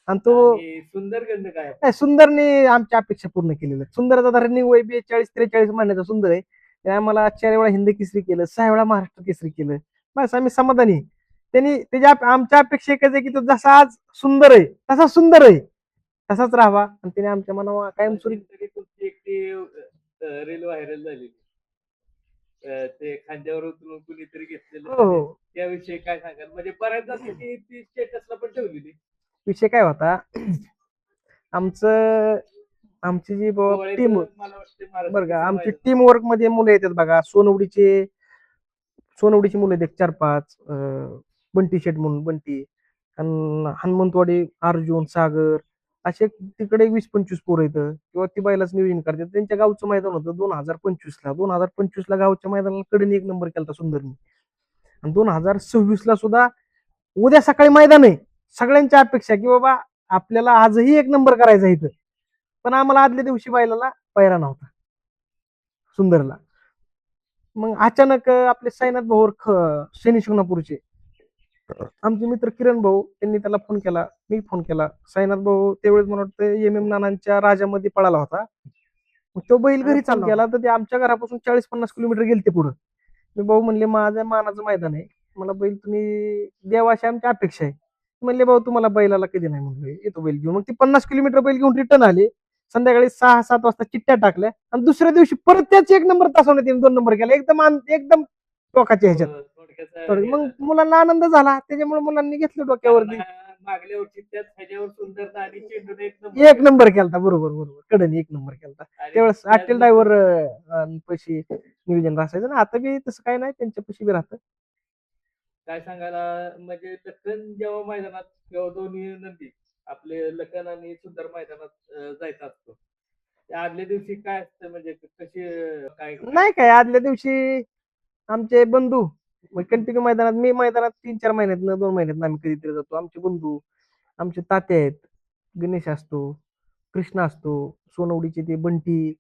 आणि तो आणि सुंदर गंध काय आहे? नाही, सुंदरने आमच्या अपेक्षा पूर्ण केलेल्या आहेत. सुंदरचा रनिंग वय 42-43 महिन्याचा सुंदर आहे. त्याने आम्हाला 4 वेळा हिंद केसरी केलं, 6 वेळा महाराष्ट्र केसरी केलं. बस आम्ही समाधानी आहे. त्यांनी त्याच्या आमच्या अपेक्षा एकच आहे की तो जसा आज सुंदर आहे तसा सुंदर आहे तसाच राहावा आणि त्याने आमच्या मनावर कायमस्वरूपी मध्यंतरी तुमची एकटी रील व्हायरल झालेली. ते खांद्यावर उचलून कुणीतरी घेतलेलं हो हो. त्याविषयी काय सांगाल? म्हणजे बऱ्याच जणांनी ती स्टेटसला पण ठेवलेली. विषय काय होता आमचं आमची जी डोळे टीम तर मला वाटते महाराष्ट्र बरं का केसरी आमची मैदानात. टीम वर्क मध्ये मुलं येतात बघा सोनवडीची मुलं आहेत 4-5 बंटी शेट म्हणून बंटी आणि हनुमंतवाडी अर्जुन सागर असे तिकडे 20-25 पोरं येतं किंवा ती बैलाच नियोजन करतात त्यांच्या गावचं मैदान होतं 2025ला गावच्या मैदानाला कडे 1 नंबर केला सुंदरनी आणि 2026ला सुद्धा उद्या सकाळी मैदान आहे सगळ्यांच्या अपेक्षा की बाबा आपल्याला आजही 1 नंबर करायचा इथं पण आम्हाला आदल्या दिवशी बैलाला पायरा नव्हता सुंदरला मग अचानक आपले साईनाथ भाऊ शनी शिंगणापूरचे आमचे मित्र किरण भाऊ त्यांनी त्याला फोन केला मी फोन केला साईनाथ भाऊ त्यावेळेस मला वाटतं एम नानांच्या राजामध्ये पळाला होता मग तो बैल घरी चालू गेला तर ते आमच्या घरापासून 40-50 किलोमीटर गेले ते पुढं मी भाऊ म्हणले माझ्या मानाचं मैदान आहे मला बैल तुम्ही द्यावा अशी आमची अपेक्षा आहे म्हणले भाऊ तुम्हाला बैलाला कधी नाही म्हणले येतो बैल घेऊन मग ती 50 किलोमीटर बैल घेऊन रिटर्न आले संध्याकाळी 6-7 वाजता चिठ्ठ्या टाकल्या आणि दुसऱ्या दिवशी परत त्याच 1 नंबर तासावणे त्याने 2 नंबर केला एकदम टोकाच्या ह्याच्यात थोडक्यात तर मग मुलांना आनंद झाला त्याच्यामुळे मुलांनी घेतलं डोक्यावरती मागल्या वर्षी त्याच ह्याच्यावर सुंदरता आणि चेंडून 1 नंबर केलता बरोबर कडनी 1 नंबर केलता त्यावेळेस अटेल ड्रायव्हर पैसे नियोजन असायचं ना आता बी तसं काय नाही त्यांच्या पैसे बी राहतं काय सांगायला म्हणजे लखन जेव्हा मैदानात किंवा दोन्ही नंदी आपले लखन आणि सुंदर मैदानात जायचा असतो त्या आदल्या दिवशी काय असतं म्हणजे कशी काय नाही काय आदल्या दिवशी आमचे बंधू कंटिन्यू मैदानात मी मैदानात 3-4 महिन्यात 2 महिन्यात आम्ही कधीतरी जातो आमचे बंधू आमचे ताते आहेत गणेश असतो कृष्ण असतो सोनवडीचे ते बंटी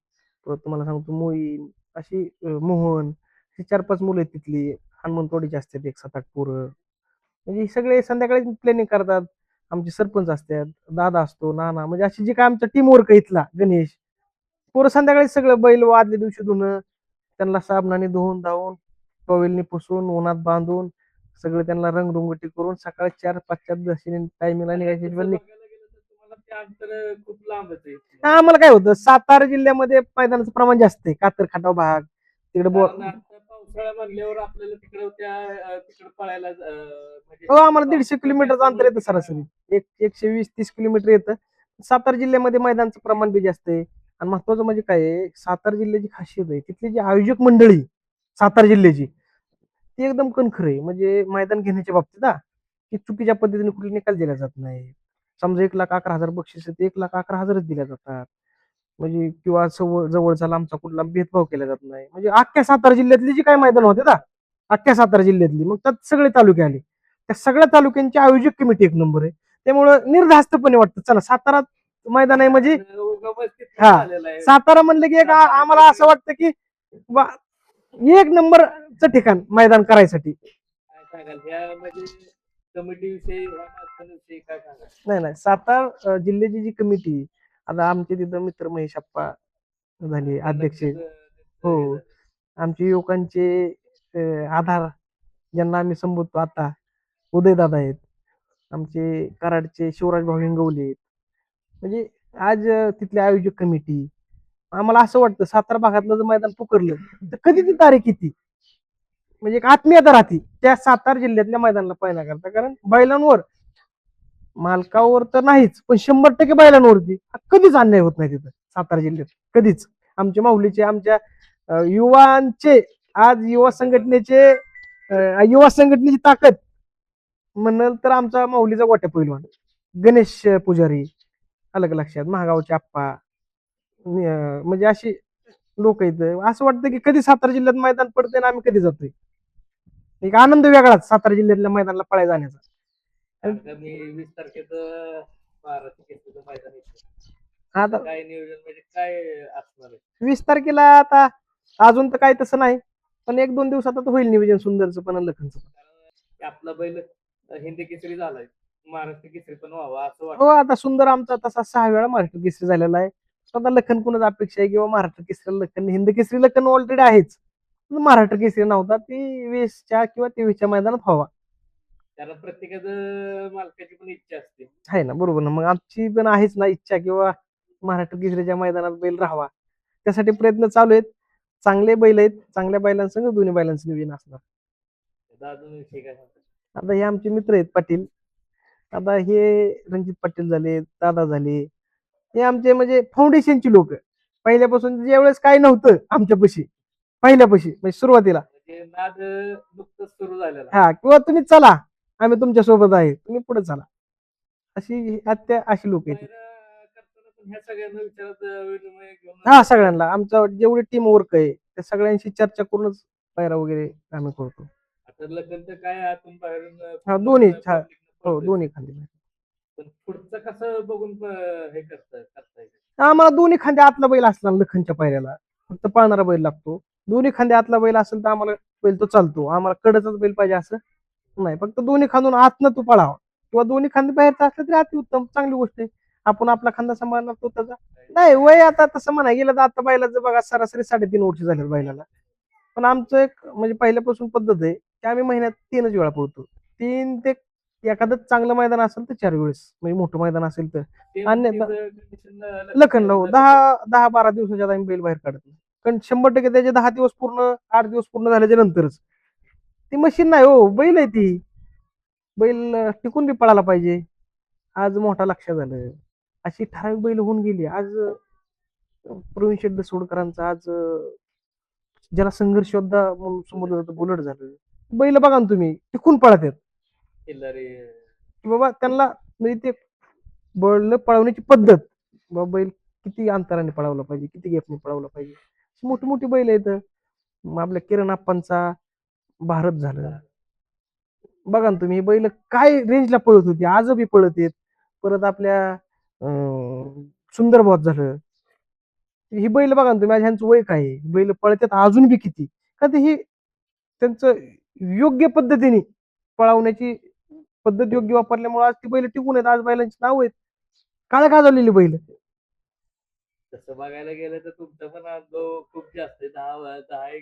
परत तुम्हाला सांगतो मोईन अशी मोहन अशी 4-5 मुलं आहेत तिथली हनुमंतवाडीचे असतात 1-7-8 पोरं म्हणजे हे सगळे संध्याकाळी प्लॅनिंग करतात आमचे सरपंच असतात दादा असतो नाना म्हणजे अशी जी काय आमचा टीम वर्क आहे इथला गणेश पोरं संध्याकाळी सगळं बैल आदल्या दिवशी धुणं त्यांना साबणाने धुवून धावून टॉवेलनी पुसून उन्हात बांधून सगळं त्यांना रंगरंगोटी करून सकाळी 4-5च्या दशेने टायमिंगला निघायचे तसं बघायला गेलं तर तुम्हाला ते अंतर खूप लांबच आहे आम्हाला काय होतं सातारा जिल्ह्यामध्ये मैदानाचं प्रमाण जास्त आहे कातर खटाव भाग तिकडे कारण आता पावसाळा म्हणल्यावर आपल्याला तिकडे तिकडे पळायला म्हणजे हो आम्हाला 150 किलोमीटरचं अंतर येतं सरासरी 120-30 किलोमीटर येतं सातारा जिल्ह्यामध्ये मैदानाचं प्रमाण बी जास्त आहे आणि महत्वाचं म्हणजे काय आहे सातारा जिल्ह्याची खासियत आहे तिथली जी आयोजक मंडळी सातारा जिल्ह्याची ती एकदम कणखर आहे म्हणजे मैदान घेण्याच्या बाबतीत की चुकीच्या पद्धतीने कुठले निकाल दिला जात नाही समजा 1,11,000 बक्षीस 1,11,000च दिल्या जातात म्हणजे किंवा जवळचा लांबचा कुठला भेदभाव केला जात नाही म्हणजे अख्ख्या सातारा जिल्ह्यातली जी काय मैदान होते ना अख्ख्या सातारा जिल्ह्यातली मग त्यात सगळे तालुके आले त्या सगळ्या तालुक्यांची आयोजक कमिटी 1 नंबर आहे त्यामुळं निर्धास्तपणे वाटतं चला सातारा मैदान आहे म्हणजे सातारा म्हणलं की एक आम्हाला असं वाटतं की 1 नंबरचं ठिकाण मैदान करायसाठी काय सांगाल ह्या म्हणजे कमिटी विषयी ह्या माणसांविषयी काय सांगाल नाही सातारा जिल्ह्याची जी कमिटी आता आमचे तिथं मित्र महेश अप्पा झाले अध्यक्ष हो आमचे युवकांचे आधार ज्यांना आम्ही संबोधतो आता उदयदादा आहेत आमचे कराडचे शिवराज भाऊ हिंगवले आहेत म्हणजे आज तिथली आयोजक कमिटी आम्हाला असं वाटतं सातारा भागातलं जर मैदान पुकारलं तर कधी ती तारीख किती म्हणजे एक आत्मीयता राहते त्या सातारा जिल्ह्यातल्या मैदानाला पाहण्याकरता कारण बैलांवर मालकावर तर नाहीच पण 100% बैलांवरती कधीच अन्याय होत नाही तिथं सातारा जिल्ह्यात कधीच आमच्या माऊलीचे आमच्या युवांचे आज युवा संघटनेची ताकद म्हणाल तर आमचा माऊलीचा गोट्या पहिलवान गणेश पुजारी अलग लक्षात महागावचे आप्पा म्हणजे अशी लोक आहेत असं वाटतं की कधी सातारा जिल्ह्यात मैदान पडतंय ना आम्ही कधी जातोय एक आनंद वेगळाच सातारा जिल्ह्यातल्या मैदानाला पळायला जाण्याचा आगामी 20 तारखेचं महाराष्ट्र केसरीचं मैदान आता काय नियोजन म्हणजे काय असणार आहे 20 तारखेला आता अजून तर काय तसं नाही पण 1-2 दिवसात आता होईल नियोजन सुंदरचं पण लखनचं कारण आपला बैल हिंदी केसरी झालाय महाराष्ट्र केसरी पण व्हावा असं हो, वाटतं. आता सुंदर आमचा तसा 6 वेळा महाराष्ट्र केसरी झालेला आहे. स्वतः लखन कुणाच अपेक्षा आहे किंवा महाराष्ट्र केसरी लखन, हिंद केसरी लखन ऑलरेडी आहेच. पण महाराष्ट्र केसरी नव्हता, ती 20च्या किंवा 23च्या मैदानात व्हावा. कारण प्रत्येकाचं मालकाची पण इच्छा असते. आहे ना, बरोबर ना. मग आमची पण आहेच ना इच्छा किंवा महाराष्ट्र केसरीच्या मैदानात बैल राहावा. त्यासाठी प्रयत्न चालू आहेत. चांगले बैल आहेत. चांगल्या बैलांसंग दोन्ही बैलांचं नियोजन असणार. त्याचा अजून विषय काय सांगतात? आता हे आमचे मित्र आहेत पाटील. आता हे रणजित पाटील झाले, दादा झाले. हे आमचे म्हणजे फाउंडेशनची लोक. पहिल्यापासून ज्यावेळेस काही नव्हतं आमच्यापाशी, पहिल्यापाशी म्हणजे सुरुवातीला. म्हणजे नाद नुकतंच सुरू झालेला. हा, किंवा तुम्ही चला, आम्ही तुमच्या सोबत आहे, तुम्ही पुढे चला. अशी लोक आहेत. पायऱ्या करताना पण ह्या सगळ्यांना विचारात विनिमय घेऊन हा, सगळ्यांना आमचा जेवढी टीम वर्क आहे त्या सगळ्यांशी चर्चा करूनच पायरा वगैरे आम्ही करतो. आता लग्नचं काय आतून बाहेरून हा, दोन्ही. हा, public न हो, पळतोय. दोन्ही खांदे. पण पुढचं कसं बघून हे करता येईल. आम्हाला दोन्ही खांदे आतला बैल असला लखनच्या पायऱ्याला फक्त पळणारा बैल लागतो. दोन्ही खांदे आतला बैल असेल तर आम्हाला बैल तो चालतो. आम्हाला कडचाच बैल पाहिजे असं नाही. फक्त दोन्ही खांदून आतनं तो पळावा किंवा दोन्ही खांदे बाहेरचा असलं तरी अति उत्तम, चांगली गोष्ट आहे. आपण आपला खांदा सांभाळणार तो त्याचा. नाही, वय आता तसं म्हणा गेलं तर आता बैलाचं बघा सरासरी 3.5 वर्ष झाले बैलाला. पण आमचं एक म्हणजे पहिल्यापासून पद्धत आहे की आम्ही महिन्यात 3च वेळा पळतो. 3 ते एखादं चांगलं मैदान असेल तर 4 वेळेस, म्हणजे मोठं मैदान असेल तर. ते आणि तिचं condition लखनला हो, 10-12 दिवसाच्या आत आम्ही बैल बाहेर काढत नाही. कारण 100% त्याचे 10 दिवस पूर्ण, 8 दिवस पूर्ण झाल्याच्या नंतरच. ती मशीन नाही हो, बैल आहे ती. बैल टिकून बी पळायला पाहिजे. आज मोठा लक्षात झालं, अशी ठराविक बैल होऊन गेली. आज प्रवीण शेठ सोडकरांचा आज ज्याला संघर्ष योद्धा म्हणून समोर जातं बुलट झालं. बैल बघा ना तुम्ही, टिकून पळत आहेत खिल्लारी की बाबा त्यांना, म्हणजे ते बैल पळवण्याची पद्धत, बाबा बैल किती अंतराने पळवला पाहिजे, किती गॅपने पळवला पाहिजे. मोठी मोठी बैल आहेत. मग आपल्या किरण आप्पांचा भारत झालं, बघा ना तुम्ही, बैल काय रेंजला पळत होती, आज बी पळत आहेत. परत आपल्या सुंदर बॉस झालं, ही बैल बघा ना तुम्ही, आज ह्यांचं वय काय आहे, बैल पळतात अजून बी किती. का ते ही त्यांचं योग्य पद्धतीने पळवण्याची पद्धत योग्य वापरल्यामुळे आज ती बैल टिकून आहेत. आज बैलांची नाव आहेत, काळा गाजवलेली बैल. तसं बघायला गेलं तर तुमचा पण अनुभव खूप जास्त आहे.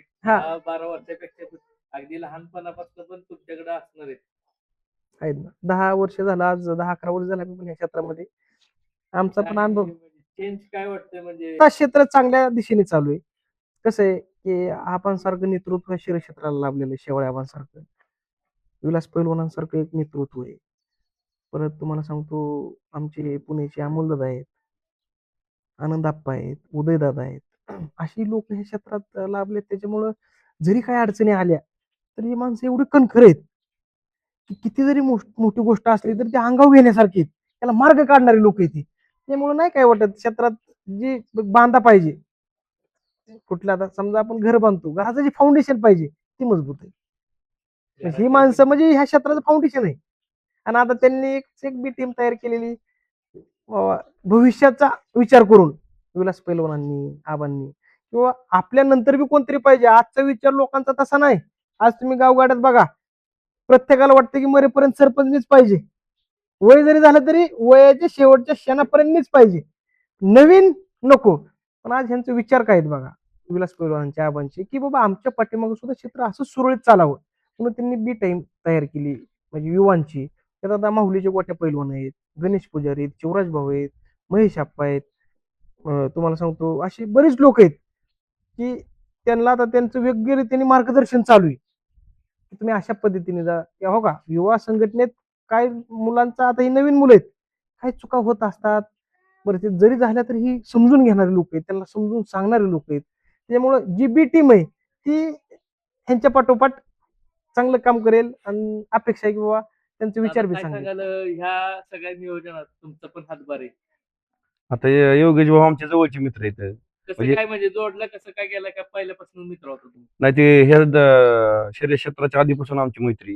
12 वर्षापेक्षा अगदी लहानपणापासून पण तुमच्याकडे असणार आहे. आहेत ना, 10 वर्ष झालं, आज 10-11 वर्ष झालं मी पण या क्षेत्रामध्ये. आमचा पण अनुभव, चेंज काय वाटतंय म्हणजे आता क्षेत्र चांगल्या दिशेने चालू आहे. कसं आहे की आपण सारखं नेतृत्व शिर क्षेत्राला लाभलेलं आहे. शेवळे आबांसारखं, विलास पैलवानांसारखं एक नेतृत्व आहे. परत तुम्हाला सांगतो, आमचे पुण्याचे अमोलदादा आहेत, आनंद आप्पा आहेत, उदयदादा आहेत. अशी लोक ह्या क्षेत्रात लाभलेत. त्याच्यामुळं जरी काही अडचणी आल्या तरी ही माणसं एवढी कणखर आहेत की किती जरी मोठी गोष्ट असली तरी ते अंगावर घेण्यासारखी आहेत. त्याला मार्ग काढणारी लोक आहेत ती. त्यामुळे नाही काय वाटत, क्षेत्रात जी बांधा पाहिजे, कुठल्या आता समजा आपण घर बांधतो, घराचं जे फाउंडेशन पाहिजे ती मजबूत आहे. ही माणसं म्हणजे ह्या क्षेत्राचं फाउंडेशन आहे. आणि आता त्यांनी एक बी टीम तयार केलेली भविष्याचा विचार करून, विलास पैलवानांनी, आबांनी, किंवा आपल्या नंतर बी कोणतरी पाहिजे. आजचा विचार लोकांचा तसा नाही. आज तुम्ही गावगाड्यात बघा, प्रत्येकाला वाटतं की मरेपर्यंत सरपंच मीच पाहिजे, वय जरी झालं तरी वयाच्या शेवटच्या क्षणापर्यंत मीच पाहिजे, नवीन नको. पण आज ह्यांचे विचार काय आहेत बघा, विलास पैलवानांच्या, आबांचे, की बाबा आमच्या पाठीमागे सुद्धा क्षेत्र असं सुरळीत चालावं म्हणून त्यांनी बी टाइम तयार केली, म्हणजे युवांची. त्यात आता माहुलीचे गोट्या पैलवान आहेत, गणेश पुजारी आहेत, शिवराज भाऊ आहेत, महेश आप्पा आहेत. तुम्हाला सांगतो अशी बरीच लोक आहेत की त्यांना आता त्यांचं वेगळ्या रीतीने मार्गदर्शन चालू आहे की तुम्ही अशा पद्धतीने जा. हो का, युवा संघटनेत काय मुलांचा, आता ही नवीन मुलं आहेत, काही चुका होत असतात. बरं, ते जरी झाल्या तरी ही समजून घेणारे लोक आहेत, त्यांना समजून सांगणारे लोक आहेत. त्यामुळं जी बी टीम आहे ती ह्यांच्या पाठोपाठ चांगलं काम करेल आणि अपेक्षा आहे की बाबा त्यांचे विचार बी काय चांगले. सांगाल ह्या सगळ्या नियोजनात तुमचा पण हातभार आहे. आता योगेश भाऊ आमच्या जवळचे मित्र आहेत. कसं काय म्हणजे जोडलं, कसं काय गेलं, का पहिल्यापासून मित्र होता तुम्ही? नाही, ते ह्या शर्यत क्षेत्राच्या आधीपासून आमची मैत्री,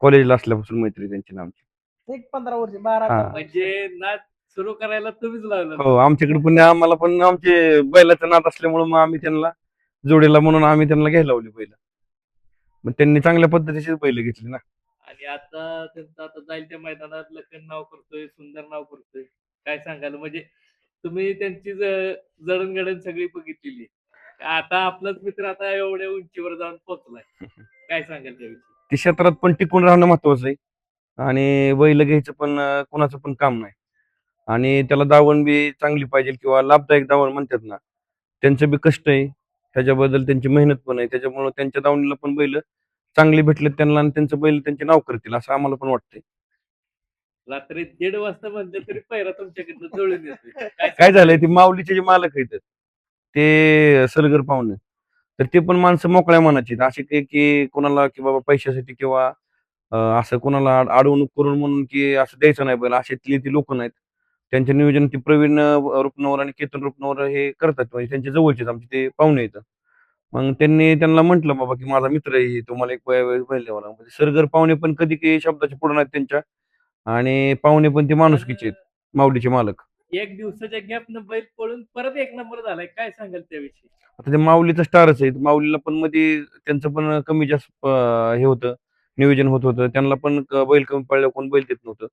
कॉलेजला असल्यापासून मैत्री त्यांची ना आमची. एक 15 वर्ष, 12 हा. म्हणजे नाद सुरू करायला तुम्हीच लावलं. हो, आमच्याकडे पण आम्हाला पण आमचे बैलाचा नाद असल्यामुळे मग आम्ही त्यांना जोडीला म्हणून आम्ही त्यांना घ्यायला लावली बैल. मग त्यांनी चांगल्या पद्धतीचीच बैल घेतली ना. आणि आता त्यांचं आता जाईल त्या मैदानात लखन नाव करतोय, सुंदर नाव करतोय. काय सांगाल? म्हणजे तुम्ही त्यांची जडणघडण सगळी बघितलेली. आता आपलाच मित्र आता एवढ्या उंचीवर जाऊन पोहोचलाय. काय सांगाल त्याविषयी? ते क्षेत्रात पण टिकून राहणं महत्वाचं आहे. आणि बैल घ्यायचं पण कोणाचं पण काम नाही. आणि त्याला दावण बी चांगली पाहिजे किंवा लाभदायक दावण म्हणतात ना, त्यांचं बी कष्ट आहे. त्याच्याबद्दल त्यांची मेहनत पण आहे. त्याच्यामुळे त्यांच्या दावणीला पण बैल चांगले भेटले त्यांना आणि त्यांचं बैल त्यांचे नाव करतील असं आम्हाला पण वाटतंय. रात्री 1:30 वाजता म्हणलं तरी पहिरा तुमच्याकडनं जुळून येतोय. काय काय सांगाल? झालंय ते माऊलीचे जे मालक आहेत ते सलगर पाहुणे, तर ते पण माणसं मोकळ्या मनाची आहेत. असे काही की कोणाला की बाबा पैशासाठी किंवा असं कोणाला अडवणूक करून म्हणून की असं द्यायचं नाही बैल, अशातली ती लोक नाहीत. त्यांचे नियोजन ते प्रवीण रुपनवर आणि केतन रुपनवर हे करतात, म्हणजे त्यांच्या जवळचेच आमचे ते पाहुणे आहेत. मग त्यांनी त्यांना म्हटलं बाबा की माझा मित्र आहे, तुम्हाला एक वेळेस बैल द्यावा लागेल. म्हणजे सरगर पाहुणे पण कधी काही शब्दाचे पुढे नाहीत त्यांच्या, आणि पाहुणे पण ते माणुसकीचे आहेत, माऊलीचे मालक. एक दिवसाच्या गॅपनं बैल पळून परत एक नंबर झालाय. काय सांगाल त्याविषयी? आता ते माऊलीचा स्टारच आहे. माऊलीला पण मध्ये त्यांचं पण कमी जास्त हे होतं, नियोजन होत होतं. त्यांना पण बैल कमी पडल्यावर कोण बैल देत नव्हतं.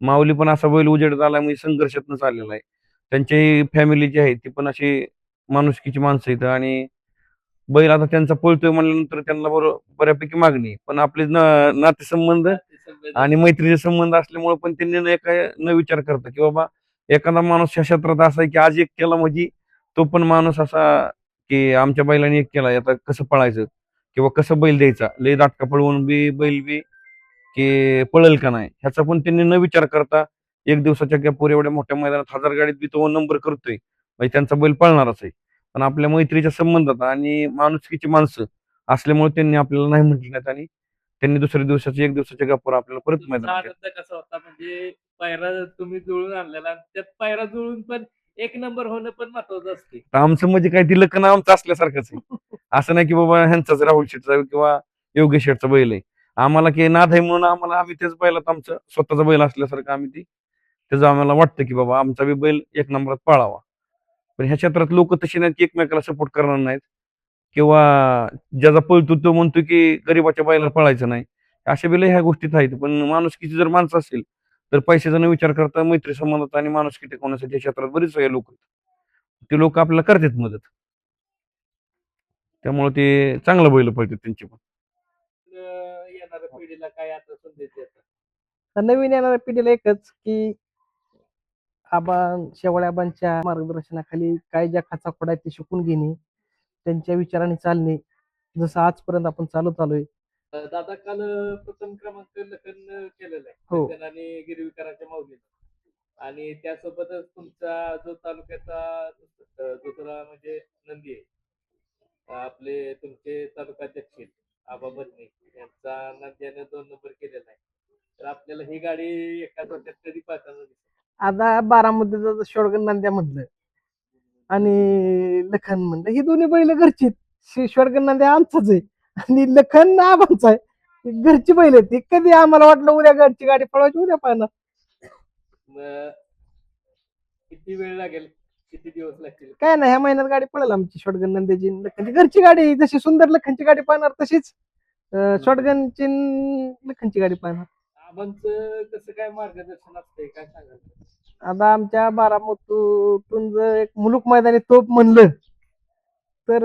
माऊली पण असा बैल उजेड झाला म्हणजे संघर्षातूनच आलेला आहे. त्यांची फॅमिली जी आहे ती पण अशी माणुसकीची माणसं आहेत. आणि बैल आता त्यांचा पळतोय म्हणल्यानंतर त्यांना बऱ्यापैकी मागणी आहे. पण आपले नातेसंबंध नातेसंबंध आणि मैत्रीचे संबंध असल्यामुळे पण त्यांनी न विचार करता की बाबा एखादा माणूस या क्षेत्रात असा आहे की आज एक केला म्हणजे तो पण माणूस असा की आमच्या बैलाने एक केला, आता कसं पळायचं किंवा कसं बैल द्यायचा, लय दाटका पळवून बी बैल बी की पळेल का नाही ह्याचा पण त्यांनी न विचार करता एक दिवसाच्या गॅपवर एवढ्या मोठ्या मैदानात 1000 गाडीत बी तो नंबर करतोय, म्हणजे त्यांचा बैल पळणारच आहे. पण आपल्या मैत्रीच्या संबंधात आणि माणुसकीची माणसं असल्यामुळे त्यांनी आपल्याला नाही म्हटलं नाहीत आणि त्यांनी दुसऱ्या दिवसाच्या एक दिवसाच्या गॅपवर आपल्याला परत तुमचा मैदानात आनंद कसा होता? म्हणजे पायरा तुम्ही जुळून आणलेला आणि त्यात पायरा जुळून पण एक नंबर होणं पण महत्वाचं असते. तर आमचं म्हणजे काय ती लग्न आमचं असल्यासारखंच आहे. असं नाही की बाबा ह्यांचाच राहुल शेठचा किंवा योगेश शेठचा बैल आहे. आम्हाला की नाद आहे म्हणून आम्हाला आम्ही तेच बैलात आमचं स्वतःचा बैल असल्यासारखं आम्ही ती त्याचं आम्हाला वाटतं की बाबा आमचा बी बैल एक नंबरात पळावा. पण ह्या क्षेत्रात लोक तशी नाहीत की एकमेकाला सपोर्ट करणार नाहीत किंवा ज्याचा पळतो तो म्हणतो की गरीबाच्या बैलाला पळायचं नाही. अशा वेळेला ह्या गोष्टीत आहेत. पण माणुसकीची जर माणसं असेल तर पैशाचा न विचार करता मैत्री संबंधात आणि माणुसकी टिकवण्यासाठी या क्षेत्रात बरीच लोक ते लोक आपल्याला करतात मदत. त्यामुळे ते चांगलं बैल पळतात त्यांची पण. येणाऱ्या पिढीला काय आता संदेश देतात? तर नवीन येणाऱ्या पिढीला एकच की आबा शेवळ्याबांच्या मार्गदर्शनाखाली काय ज्या खाचाखोड आहेत ते शिकून घेणे, त्यांच्या विचाराने चालणे, जसं आजपर्यंत आपण चालत आलोय. दादा काल प्रथम क्रमांक लखन केलेला आहे. हो. लखन आणि गिरवीकरांच्या माऊलीने. आणि त्यासोबतच तुमचा जो तालुक्याचा दुसरा म्हणजे नंदी आहे. आपले तुमचे तालुकाध्यक्ष आहेत, आबा बदने यांचा नंद्याने 2 नंबर केलेला आहे. तर आपल्याला ही गाडी एकाच वर्षात कधी पाहताना दिसेल? आता बारामतीचं शोडगण नांद्या म्हणलं आणि लखन म्हणलं ही दोन्ही बैल घरची शोडगण नांद्या आमचाच आहे आणि लखन आबांचा आहे. ही घरची बैल आहेत ती. कधी आम्हाला वाटलं उद्या घरची गाडी पळवायची उद्या पाहणार. मग किती वेळ लागेल? किती दिवस लागतील? काय नाही ह्या महिन्यात गाडी पळेल आमची शॉटगन नंद्याची लखनची घरची गाडी आहे. जशी सुंदर लखनची गाडी पाहणार तशीच शॉटगनची लखनची गाडी पाहणार. आबांचं कसं काय मार्गदर्शन असतंय काय सांगाल? आता आमच्या बारामतीतून जर एक मुलुक मैदानी तोप म्हणलं तर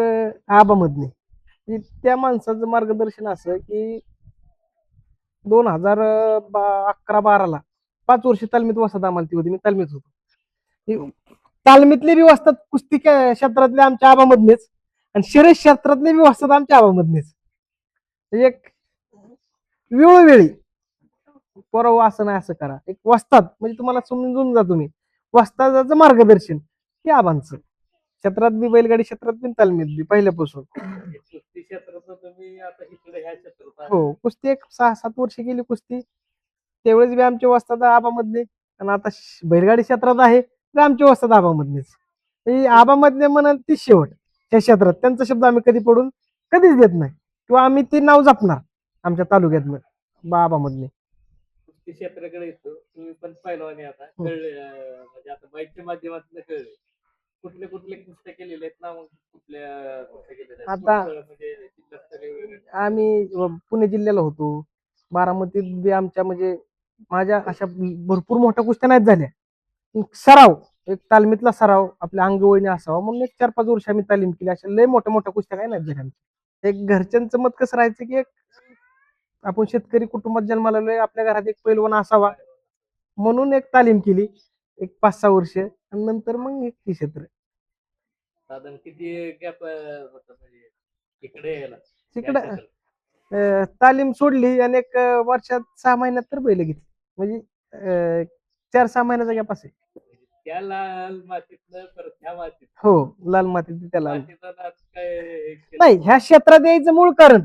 आबामधने की त्या माणसाचं मार्गदर्शन असं की 2011-12 5 वर्ष तालमीत वसत आम्हाला ती होती. मी तालमीत होतो. ती तालमीतले बी वसतात कुस्ती क्षेत्रातले आमच्या आबामधनेच आणि शर्यत क्षेत्रातले बी वसतात आमच्या आबामधनेच. एक वेळोवेळी पोरं असं नाही असं करा एक वस्ताद म्हणजे तुम्हाला समजून जा तुम्ही वस्तादाचं मार्गदर्शन हे आबांचं क्षेत्रात बी बैलगाडी क्षेत्रात बी तालमीत बी पहिल्यापासून. कुस्ती क्षेत्रात तुम्ही आता इकडे ह्या क्षेत्रात आले. हो कुस्ती एक 6-7 वर्ष गेली कुस्ती त्यावेळेस बी आमचे वस्ताद आबामधले आणि आता बैलगाडी क्षेत्रात आहे तर आमचे वस्ताद आबामधलेच. हे आबामधले म्हणाल ती शेवट त्या क्षेत्रात त्यांचा शब्द आम्ही कधी पडून कधीच देत नाही किंवा आम्ही ते नाव जपणार आमच्या तालुक्यातलं आबामधले. कुस्ती क्षेत्राकडे येतो तुम्ही पण पहिलवानी आता कळले म्हणजे आता बाईकच्या माध्यमातून कळले कुठले कुठले कुस्त्या केलेले आहेत ना मग कुठल्या कुस्त्या केलेल्या आहेत? आता म्हणजे जिल्हास्तरीय वगैरे. आम्ही पुणे जिल्ह्याला होतो बारामतीत बी आमच्या म्हणजे माझ्या अशा भरपूर मोठ्या कुस्त्या नाहीत झाल्या. सराव, एक तालमीतला सराव आपल्या अंगवळणी असावा म्हणून एक 4-5 वर्ष आम्ही तालीम केली. अशा लय मोठ्या मोठ्या कुस्त्या काय नाहीत झाल्या आमच्या. एक घरच्यांचं मत कसं राहायचं की एक आपण शेतकरी कुटुंबात जन्माला आलोय, आपल्या घरात एक पैलवान असावा म्हणून एक तालीम केली एक 5-6 वर्ष आणि नंतर मग हे क्षेत्र. साधारण किती गॅप होता म्हणजे इकडे यायला या तिकडं क्षेत्रात? तालीम सोडली आणि एक वर्षात 6 महिन्यात तर बैल घेतली. म्हणजे 4-6 महिन्याचा गॅप असेल. म्हणजे त्या लाल मातीतनं परत ह्या मातीत हो, लाल मातीत त्याला मातीचा नाद काय हे केलं? नाही, ह्या क्षेत्रात यायचं मूळ कारण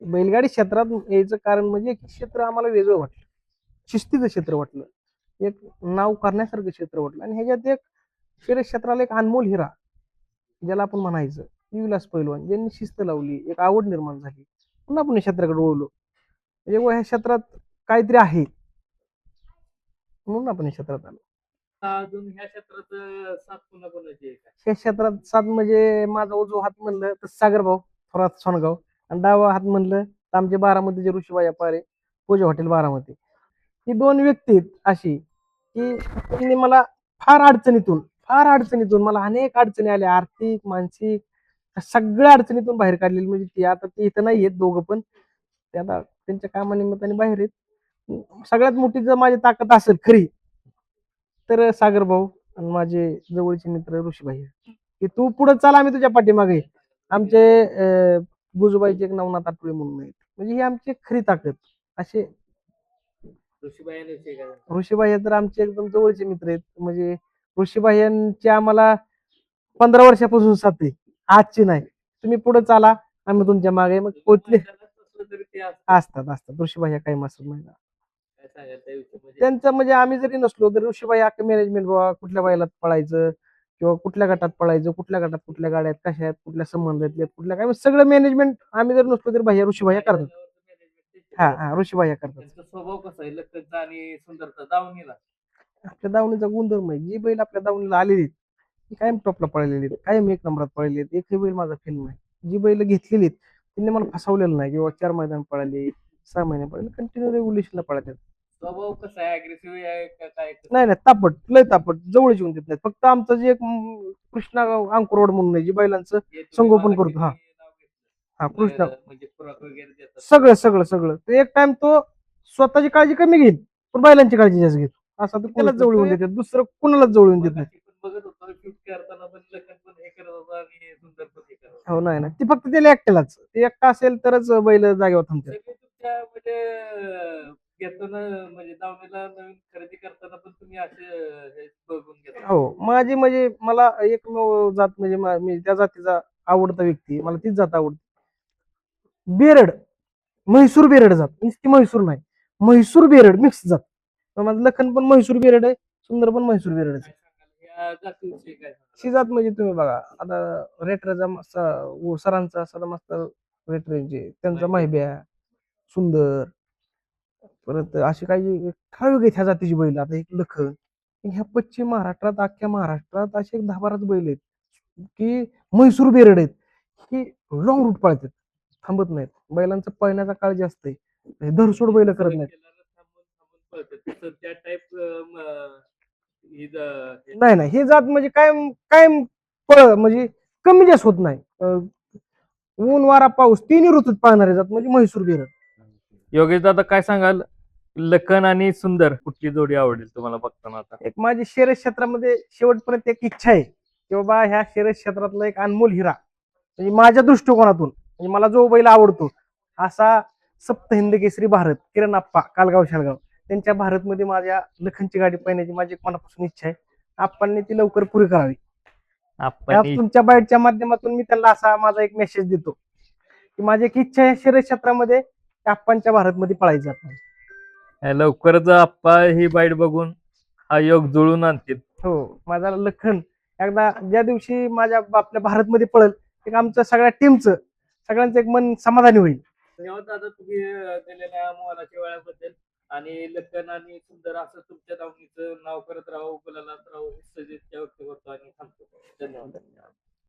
बैलगाडी क्षेत्रात यायचं कारण म्हणजे एक क्षेत्र आम्हाला वेगळं वाटलं. शिस्तीचं क्षेत्र वाटलं. एक नाव करण्यासारखं क्षेत्र वाटलं आणि ह्याच्यात एक शर्यत क्षेत्राला एक अनमोल हिरा ज्याला आपण म्हणायचं की विलास पैलवान ज्यांनी शिस्त लावली, एक आवड निर्माण झाली. पुन्हा आपण या क्षेत्राकडे वळलो. म्हणजे ह्या क्षेत्रात काहीतरी आहे म्हणून आपण या क्षेत्रात आलो. अजून ह्या क्षेत्रात सात पुन्हा कोणाची आहे का? या क्षेत्रात सात म्हणजे माझा उजवा हात म्हणलं तर सागरभाऊ थोरात सोनगाव आणि डावा हात म्हणलं तर आमचे बारामतीचे ऋषीबाई पारे, पूजा हॉटेल बारामती. ही 2 व्यक्ती आहेत अशी की त्यांनी मला फार अडचणीतून मला अनेक अडचणी आल्या, आर्थिक, मानसिक सगळ्या अडचणीतून बाहेर काढलेली. म्हणजे ती आता ते इथं नाही आहेत दोघं पण ते आता त्यांच्या कामानिमित्ताने बाहेर आहेत. सगळ्यात मोठी जर माझी ताकद असेल खरी तर सागर भाऊ आणि माझे जवळचे मित्र ऋषीभाई की तू पुढे चाल आम्ही तुझ्या पाठीमागे. आमचे गुजूबाईचे एक नवनाथ आठवले म्हणून आहेत. म्हणजे ही आमची खरी ताकद. असे ऋषीबाईंविषयी काय? ऋषीबाई हे तर आमचे एकदम जवळचे मित्र आहेत. म्हणजे ऋषीबाई यांची आम्हाला 15 वर्षापासून साथ आहे, आजची नाही. तुम्ही पुढे चाला आम्ही तुमच्या मागे. मग पोचले मैदानात नसलं तरी ते असतात. असतात ऋषीबाई ह्या काही असत नाही. काय सांगाल त्याविषयी म्हणजे त्यांचं म्हणजे आम्ही जरी नसलो तरी ऋषीबाई अख्खं मॅनेजमेंट बाबा कुठल्या बैलात पळायचं किंवा कुठल्या गटात पळायचं, कुठल्या गटात कुठल्या गाड्या आहेत, कशा आहेत, कुठल्या संबंधातले आहेत, कुठल्या काय सगळं मॅनेजमेंट आम्ही जर नसलो तरी भैया ऋषीबाई करतात. मैदानावरचं management ते हा ऋषीबाई करतात. त्यांचा स्वभाव कसा आहे लखनचा आणि सुंदरचा दावणीला? आपल्या दावणीचा गुणधर्म आहे जी बैल आपल्या दावणीला आलेली आहेत, ती कायम टॉपला पळलेली आहेत, कायम एक नंबरात पळलेली आहेत. एकही बैल माझा फेल नाही. जी बैल घेतलेली आहेत त्यांनी मला फसवलेलं नाही किंवा 4 मैदान पळाले, 6 महिने पळाले, कंटिन्यू रेग्युलेशनला पळतात. स्वभाव कसा आहे अग्रेसिव्ह आहे का काय कसं? नाही नाही, तापट लय तापट जवळच येऊन देत नाही. फक्त आमचं जे एक कृष्णा अंकुर रोड म्हणून आहे जी बैलांचं हे तुम्ही संगोपन मला करतो. हा किती नाव घेतलं? हा कृष्णा म्हणजे खुराक वगैरे देतात. सगळं सगळं सगळं ते एक टाइम तो स्वतःची काळजी कमी घेईल पण बैलांची काळजी जास्त घेतो. असं तर त्यालाच जवळ येऊन देतात, दुसरं कुणालाच जवळ येऊन देत नाही. मगाशी पण बघत होतो शूट करताना पण लखन पण हे करत होता आणि सुंदर पण हे करत होता. हो नाही ना, ती फक्त त्याला एकट्यालाच ते एकटा असेल तरच बैल जागेवर थांबतात. सगळे तुमच्या म्हणजे घेताना म्हणजे दावणीला नवीन खरेदी करताना पण तुम्ही असे हे बघून घेता? हो माझी म्हणजे मला एकमेव जात म्हणजे मी त्या जातीचा आवडता व्यक्ती, मला तीच जात आवडते. बेरड, म्हैसूर बेरड जात, नुसती म्हैसूर नाही, म्हैसूर बेरड मिक्स जात. तर माझं लखन पण म्हैसूर बेरड आहे, सुंदर पण म्हैसूर बेरड आहे. काय सांगाल या जातीविषयी काय सांगाल? शी जात म्हणजे तुम्ही बघा आता रेटरचा सरांचा सदा मास्तर रेटरेंचे त्यांचा माहिब्या सुंदर, परत अशी काही ठराविक आहेत ह्या जातीची बैल. आता एक लखन ह्या पश्चिम महाराष्ट्रात अख्ख्या महाराष्ट्रात असे एक 10-12 बैल आहेत की म्हैसूर बेरड आहेत की लॉंग रूट पळतात, थांबत नाहीत. बैलांचा पळण्याचा काळ जास्त आहे, धरसोड बैल करत नाहीत. केल्यानं थांबून थांबून पळतात. तसं त्या टाईप नाही नाही, ही जात म्हणजे कायम कायम पळ म्हणजे कमी जास्त होत नाही. ऊन वारा पाऊस तिन्ही ऋतूत पाळणारे जात म्हणजे म्हैसूर बेरड. योगेश दादा काय सांगाल, लखन आणि सुंदर कुठली जोडी आवडेल तुम्हाला बघताना आता? एक माझी शर्यत क्षेत्रामध्ये शेवटपर्यंत एक इच्छा आहे की बाबा ह्या शर्यत क्षेत्रातला एक अनमोल हिरा म्हणजे माझ्या दृष्टिकोनातून म्हणजे मला जो बैल आवडतो असा सप्त हिंद केसरी भारत किरण आप्पा कालगाव शाळगाव त्यांच्या भारतमध्ये माझ्या लखनची गाडी पाहण्याची माझी एक मनापासून इच्छा आहे. आप्पांनी ती लवकर पुरी करावी. आपण या तुमच्या बाईटच्या माध्यमातून मी त्यांना असा माझा एक मेसेज देतो की माझी एक इच्छा आहे शर्यत क्षेत्रामध्ये आप्पांच्या भारतमध्ये पळायचं आपण. लवकरच आप्पा ही बाईट बघून हा योग जुळून आणतील. हो माझा लखन एकदा ज्या दिवशी माझ्या आपल्या भारतमध्ये पळेल एक आमचं सगळ्या टीमचं सगळ्यांचं एक मन समाधानी होईल. धन्यवाद दादा तुम्ही दिलेल्या मोलाच्या वेळाबद्दल. आणि लखन आणि सुंदर असं तुमच्या दावणीचं नाव करत राहू, गुलालात राहू, सजित व्यक्त करतो आणि थांबतो. धन्यवाद.